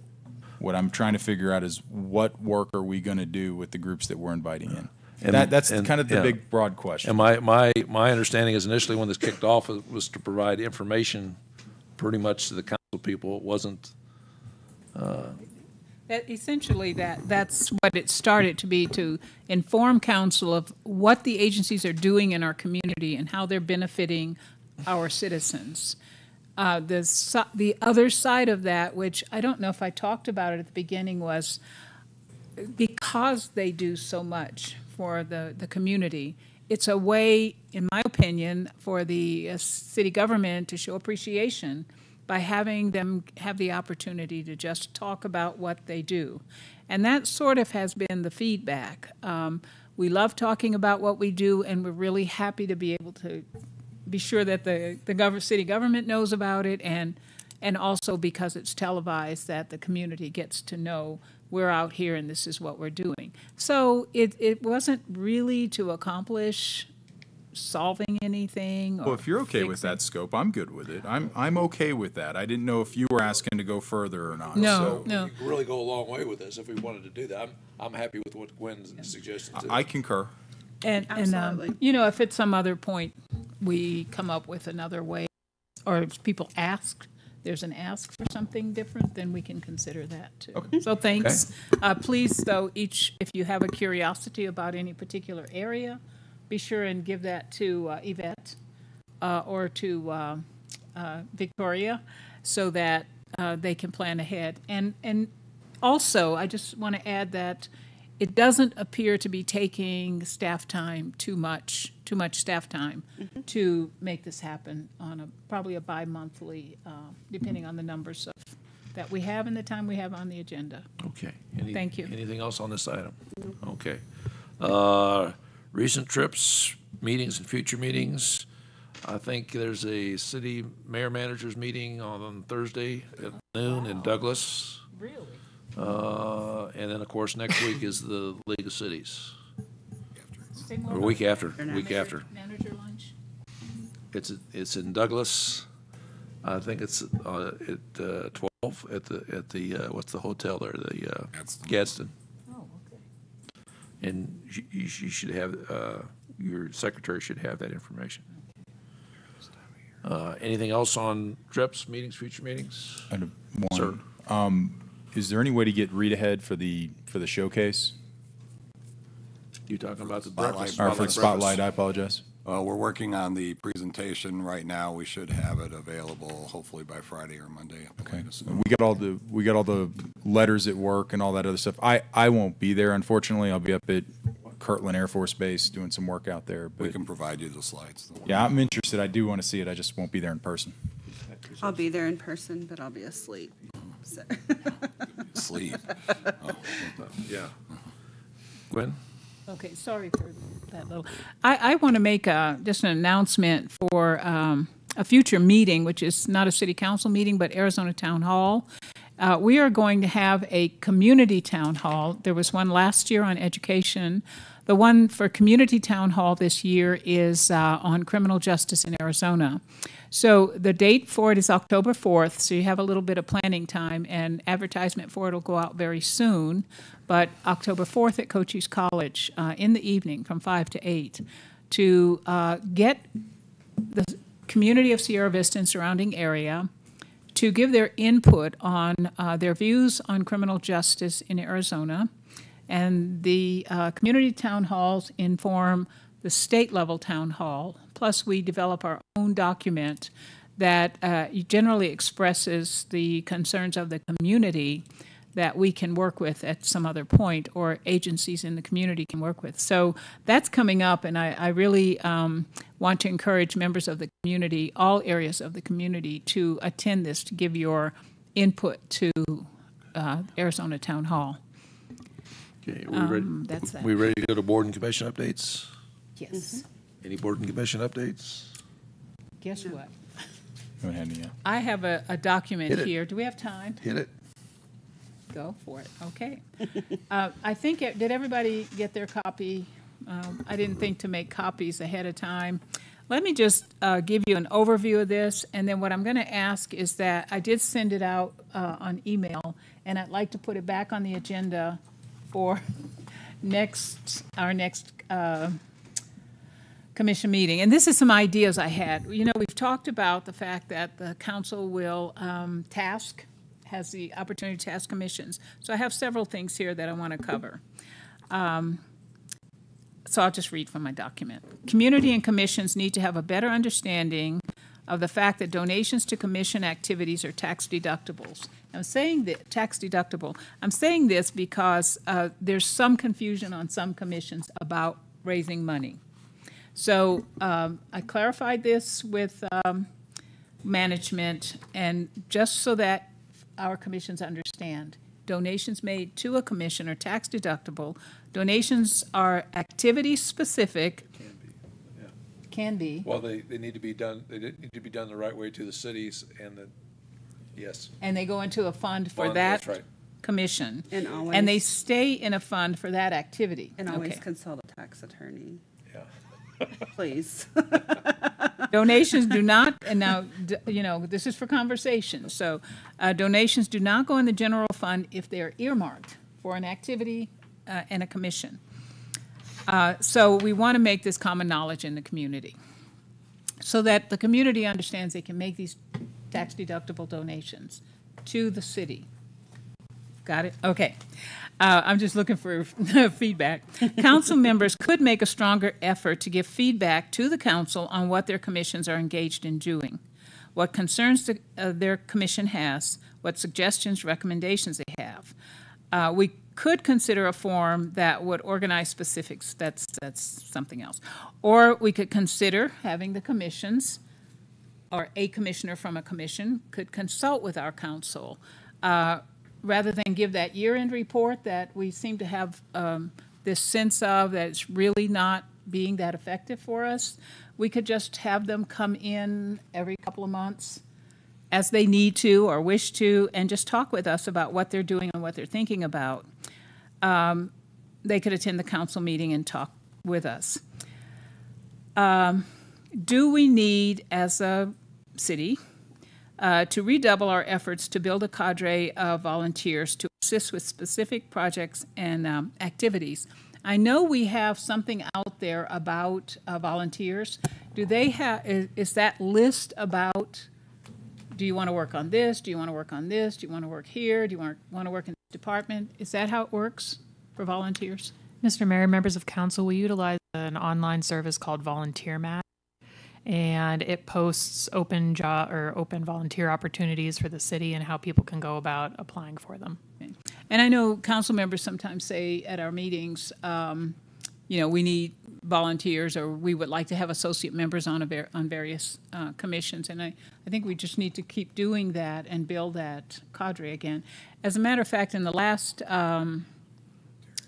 what I'm trying to figure out is what work are we going to do with the groups that we're inviting in. And that's kind of the big, broad question. And my understanding is initially when this kicked off was to provide information pretty much to the council people. It wasn't. Essentially, that's what it started to be, to inform council of what the agencies are doing in our community and how they're benefiting our citizens. The other side of that, which I don't know if I talked about it at the beginning, was because they do so much for the community, it's a way, in my opinion, for the city government to show appreciation by having them have the opportunity to just talk about what they do. And that sort of has been the feedback. We love talking about what we do, and we're really happy to be able to be sure that the city government knows about it, and also because it's televised, that the community gets to know we're out here and this is what we're doing. So it wasn't really to accomplish solving anything. Well, if you're okay with that scope, I'm good with it. I'm okay with that. I didn't know if you were asking to go further or not. No, So no. we could really go a long way with this if we wanted to do that. I'm happy with what Gwen's suggested. too. I concur. And Absolutely. you know, if at some other point we come up with another way, or if people ask, there's an ask for something different, then we can consider that too. Okay. So thanks. Please, though, if you have a curiosity about any particular area, be sure and give that to Yvette or to Victoria, so that they can plan ahead. And also, I just want to add that it doesn't appear to be taking staff time too much staff time to make this happen on probably a bi-monthly, depending on the numbers that we have and the time we have on the agenda. Okay. Thank you. Anything else on this item? Okay. Recent trips, meetings, and future meetings. I think there's a city mayor-managers meeting on Thursday at noon in Douglas. Really? And then, of course, next week is the League of Cities. Say more Or about week after, that. week after. Manager lunch? It's in Douglas. I think it's at 12 at the what's the hotel there? The Gadsden. Oh, okay. And you should have your secretary should have that information. Anything else on trips, meetings, future meetings? And Sir. Is there any way to get read ahead for the showcase? You talking about the Spotlight. breakfast? Or for the spotlight, I apologize. We're working on the presentation right now. We should have it available hopefully by Friday or Monday at the Okay. latest. We got all the letters at work and all that other stuff. I won't be there, unfortunately. I'll be up at Kirtland Air Force Base doing some work out there. We But can provide you the slides. yeah, I'm interested. I do want to see it. I just won't be there in person. I'll be there in person, but I'll be asleep. So. Sleep. Yeah. Gwen? Okay, sorry for that little. I want to make just an announcement for a future meeting, which is not a city council meeting, but Arizona Town Hall. We are going to have a community town hall. There was one last year on education. The one for community town hall this year is on criminal justice in Arizona. So the date for it is October 4th, so you have a little bit of planning time, and advertisement for it will go out very soon. But October 4th at Cochise College in the evening from 5 to 8 to get the community of Sierra Vista and surrounding area to give their input on their views on criminal justice in Arizona. And the community town halls inform the state-level town hall. Plus, we develop our own document that generally expresses the concerns of the community that we can work with at some other point, or agencies in the community can work with. So that's coming up, and I really want to encourage members of the community, all areas of the community, to attend this, to give your input to Arizona Town Hall. Okay, are we ready? That's that. We ready to go to board and commission updates? Yes. Any board and commission updates? Guess what? Haven't had any yet. I have a document Hit it. here. Do we have time? Hit it. Go for it. Okay. I think, did everybody get their copy? I didn't think to make copies ahead of time. Let me just give you an overview of this, and then what I'm going to ask is that I did send it out on email, and I'd like to put it back on the agenda for our next commission meeting. And this is some ideas I had. You know, we've talked about the fact that the council will has the opportunity to task commissions. So I have several things here that I want to cover. So I'll just read from my document. Community and commissions need to have a better understanding of the fact that donations to commission activities are tax deductibles. I'm saying that tax deductible. I'm saying this because there's some confusion on some commissions about raising money. So I clarified this with management, and just so that our commissions understand, donations made to a commission are tax deductible. Donations are activity specific. can be. Well, they need to be done, they need to be done the right way to the cities and the, yes. And they go into a fund for Fund, that that's right. commission. And always. And they stay in a fund for that activity. And always Okay. consult a tax attorney, Yeah. please. Donations do not, and now, you know, this is for conversation, so donations do not go in the general fund if they're earmarked for an activity and a commission. So we want to make this common knowledge in the community so that the community understands they can make these tax-deductible donations to the city. Got it? Okay. I'm just looking for feedback. Council members could make a stronger effort to give feedback to the council on what their commissions are engaged in doing, what concerns their commission has, what suggestions, recommendations they have. We could consider a form that would organize specifics. That's something else. Or we could consider having the commissions, or a commissioner from a commission could consult with our council. Rather than give that year-end report that we seem to have this sense of that it's really not being that effective for us, we could just have them come in every couple of months as they need to or wish to and just talk with us about what they're doing and what they're thinking about. They could attend the council meeting and talk with us. Do we need, as a city, to redouble our efforts to build a cadre of volunteers to assist with specific projects and activities? I know we have something out there about volunteers. Do they have, is that list about, do you want to work on this? Do you want to work on this? Do you want to work here? Do you want to work in this department? Is that how it works for volunteers? Mr. Mayor, members of council, we utilize an online service called Volunteer Match, and it posts open job or open volunteer opportunities for the city and how people can go about applying for them. Okay. And I know council members sometimes say at our meetings, you know, we need volunteers, or we would like to have associate members on various commissions. And I think we just need to keep doing that and build that cadre again. As a matter of fact, in the last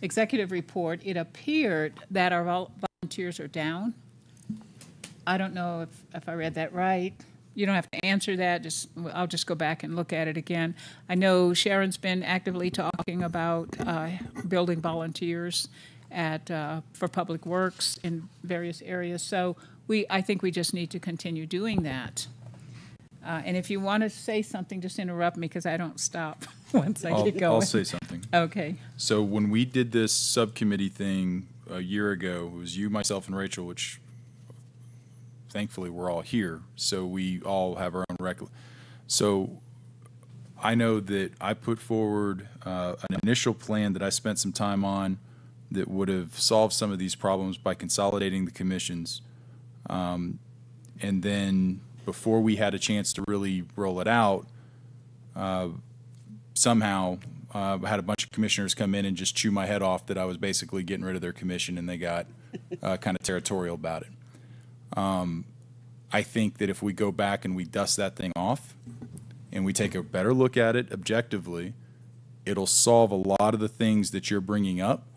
executive report, it appeared that our volunteers are down. I don't know if I read that right. You don't have to answer that. I'll just go back and look at it again. I know Sharon's been actively talking about building volunteers for public works in various areas. So I think we just need to continue doing that. And if you want to say something, just interrupt me because I don't stop once I get going. I'll say something. Okay. So when we did this subcommittee thing a year ago, it was you, myself, and Rachel, which thankfully we're all here, so we all have our own So I know that I put forward an initial plan that I spent some time on that would have solved some of these problems by consolidating the commissions. And then before we had a chance to really roll it out, somehow I had a bunch of commissioners come in and just chew my head off that I was basically getting rid of their commission, and they got kind of territorial about it. I think that if we go back and we dust that thing off and we take a better look at it objectively, it'll solve a lot of the things that you're bringing up,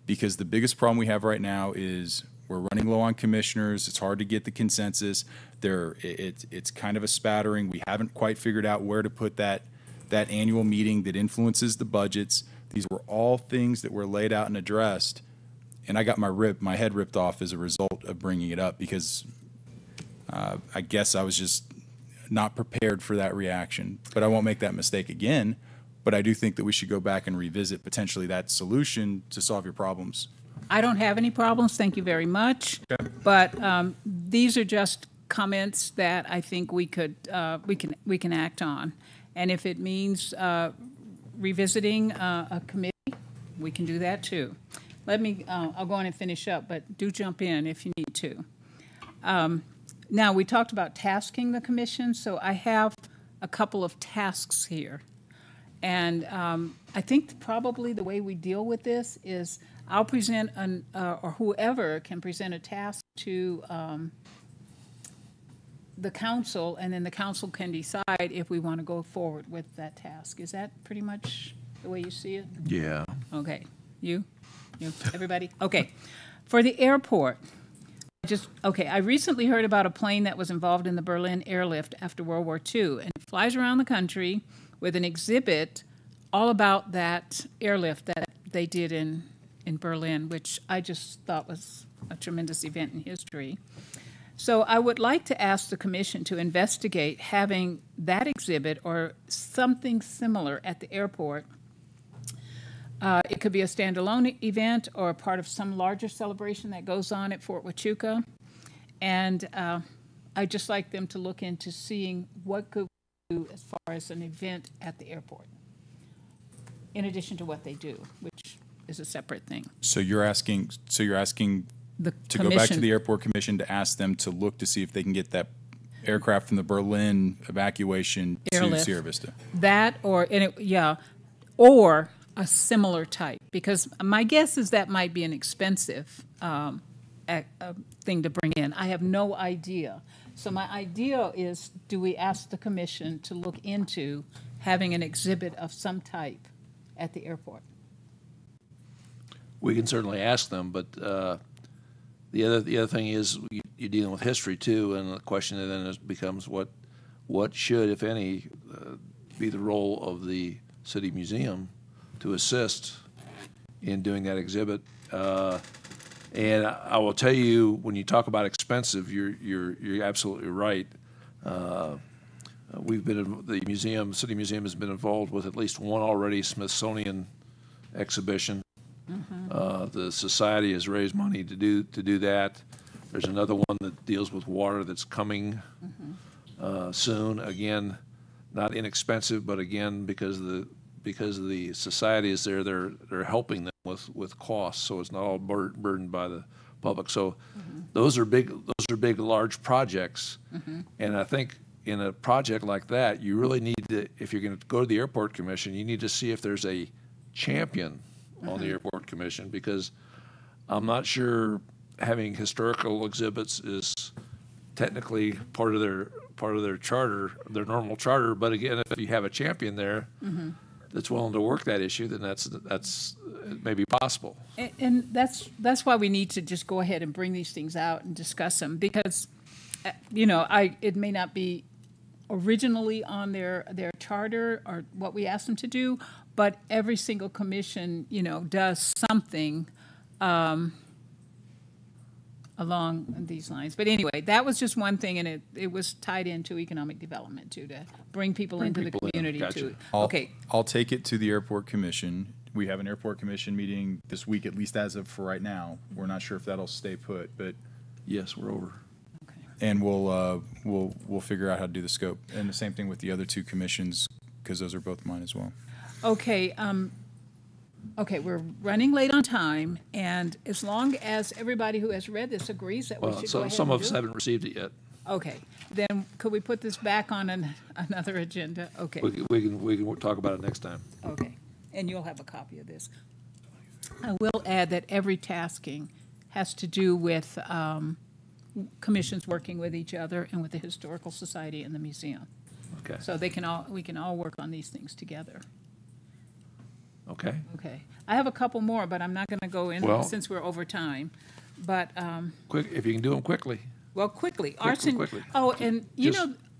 because the biggest problem we have right now is we're running low on commissioners. It's hard to get the consensus. It's kind of a spattering. We haven't quite figured out where to put that annual meeting that influences the budgets. These were all things that were laid out and addressed, and I got my head ripped off as a result of bringing it up, because I guess I was just not prepared for that reaction. But I won't make that mistake again. But I do think that we should go back and revisit potentially that solution to solve your problems. I don't have any problems, thank you very much. Okay. But these are just comments that I think we can act on. And if it means revisiting a committee, we can do that too. I'll go on and finish up, but do jump in if you need to. Now, we talked about tasking the commission, so I have a couple of tasks here. And I think probably the way we deal with this is I'll present or whoever can present a task to the council, and then the council can decide if we want to go forward with that task. Is that pretty much the way you see it? Yeah. Okay. You? Everybody? Okay. For the airport, okay, I recently heard about a plane that was involved in the Berlin airlift after World War II, and it flies around the country with an exhibit all about that airlift that they did in Berlin, which I just thought was a tremendous event in history. So I would like to ask the commission to investigate having that exhibit or something similar at the airport. It could be a standalone event or a part of some larger celebration that goes on at Fort Huachuca. And I'd just like them to look into seeing what could we do as far as an event at the airport, in addition to what they do, which is a separate thing. So you're asking The to go back to commission- the airport commission to ask them to look to see if they can get that aircraft from the Berlin evacuation to Airlift. Sierra Vista. That or, or a similar type, because my guess is that might be an expensive thing to bring in. I have no idea. So my idea is, do we ask the commission to look into having an exhibit of some type at the airport? We can certainly ask them, but the other thing is you're dealing with history too, and the question then becomes what should, if any, be the role of the city museum to assist in doing that exhibit. And I will tell you, when you talk about expensive, you're absolutely right. We've been the city museum has been involved with at least one already Smithsonian exhibition. The society has raised money to do that. There's another one that deals with water that's coming soon. Again, not inexpensive, but again, because the society is there, they're helping them with costs, so it's not all burdened by the public. So those are big, large projects, and I think in a project like that, you really need to, if you're going to go to the airport commission, you need to see if there's a champion on the airport commission, because I'm not sure having historical exhibits is technically part of their charter, their normal charter. But again, if you have a champion there that's willing to work that issue, then that's maybe possible. And that's why we need to just go ahead and bring these things out and discuss them, because it may not be originally on their charter or what we asked them to do, but every single commission, does something along these lines. But anyway, that was just one thing, and it was tied into economic development too, to bring people into the community too. Okay. I'll take it to the airport commission. We have an airport commission meeting this week, at least as of for right now. We're not sure if that'll stay put, but yes, we're over. And we'll figure out how to do the scope. And the same thing with the other two commissions, because those are both mine as well. Okay, we're running late on time, and as long as everybody who has read this agrees that we should go ahead some and of us do it. haven't received it yet. Okay, then could we put this back on another agenda? Okay. We can talk about it next time. Okay, and you'll have a copy of this. I will add that every tasking has to do with commissions working with each other and with the Historical Society and the museum. Okay. So we can all work on these things together. Okay. Okay. I have a couple more, but I'm not going to go in since we're over time. But quick, if you can do them quickly. Well, quickly. Quickly. Oh, and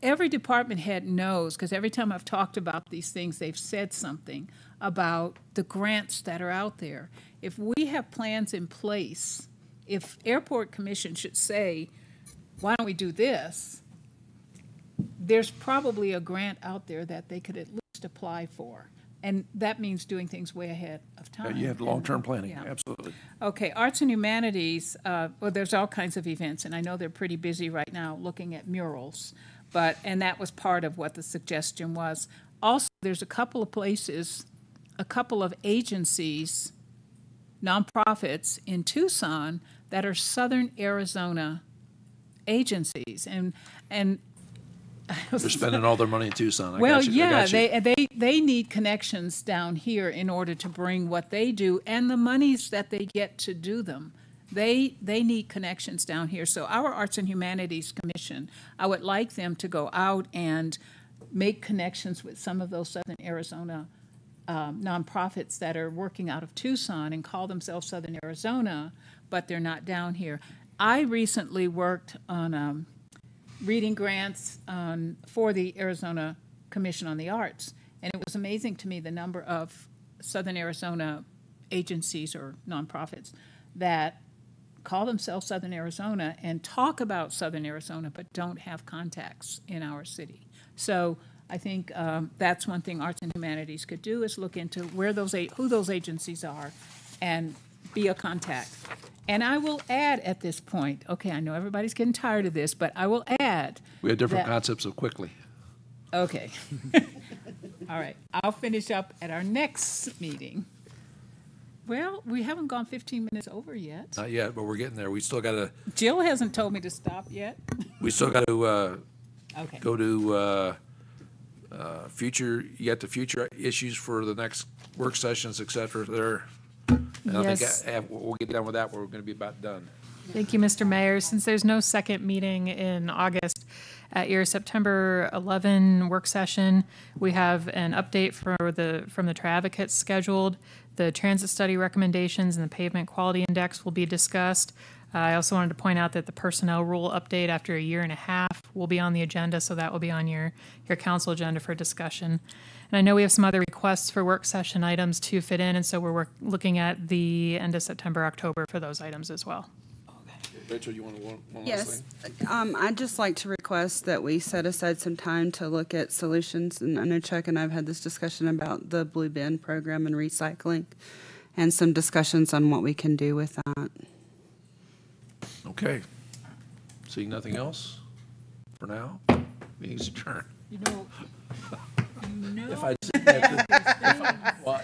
every department head knows, because every time I've talked about these things, they've said something about the grants that are out there. If we have plans in place, if Airport Commission should say, why don't we do this? There's probably a grant out there that they could at least apply for. And that means doing things way ahead of time. You have long-term planning, Yeah. absolutely. Okay, arts and humanities, there's all kinds of events, and I know they're pretty busy right now looking at murals, and that was part of what the suggestion was. Also, there's a couple of places, a couple of agencies, nonprofits in Tucson that are Southern Arizona agencies, and They're spending all their money in Tucson. They need connections down here in order to bring what they do and the monies that they get to do them. They need connections down here. So our Arts and Humanities Commission, I would like them to go out and make connections with some of those Southern Arizona nonprofits that are working out of Tucson and call themselves Southern Arizona, but they're not down here. I recently worked on reading grants for the Arizona Commission on the Arts, and it was amazing to me the number of Southern Arizona agencies or nonprofits that call themselves Southern Arizona and talk about Southern Arizona but don't have contacts in our city. So I think that's one thing Arts and Humanities could do, is look into who those agencies are and be a contact. And I will add at this point, okay, I know everybody's getting tired of this, but I will add. We have different that- concepts of quickly. Okay. All right, I'll finish up at our next meeting. Well, we haven't gone 15 minutes over yet. Not yet, but we're getting there. We still got to, Jill hasn't told me to stop yet. we still got to Okay. go to future, yet the future issues for the next work sessions, et cetera, there. And I Yes. think we'll get done with that, we're going to be about done. Thank you, Mr. Mayor. Since there's no second meeting in August, at your September 11 work session, we have an update from the Tri-Advocates scheduled. The transit study recommendations and the pavement quality index will be discussed. I also wanted to point out that the personnel rule update after a year and a half will be on the agenda, so that will be on your council agenda for discussion. And I know we have some other requests for work session items to fit in, and so we're looking at the end of September, October for those items as well. Rachel, you want one last Yes, thing? I'd just like to request that we set aside some time to look at solutions. And I know Chuck and I have had this discussion about the Blue Bin program and recycling, and some discussions on what we can do with that. Okay. Seeing nothing else for now, meeting's adjourned. You know, If I, well,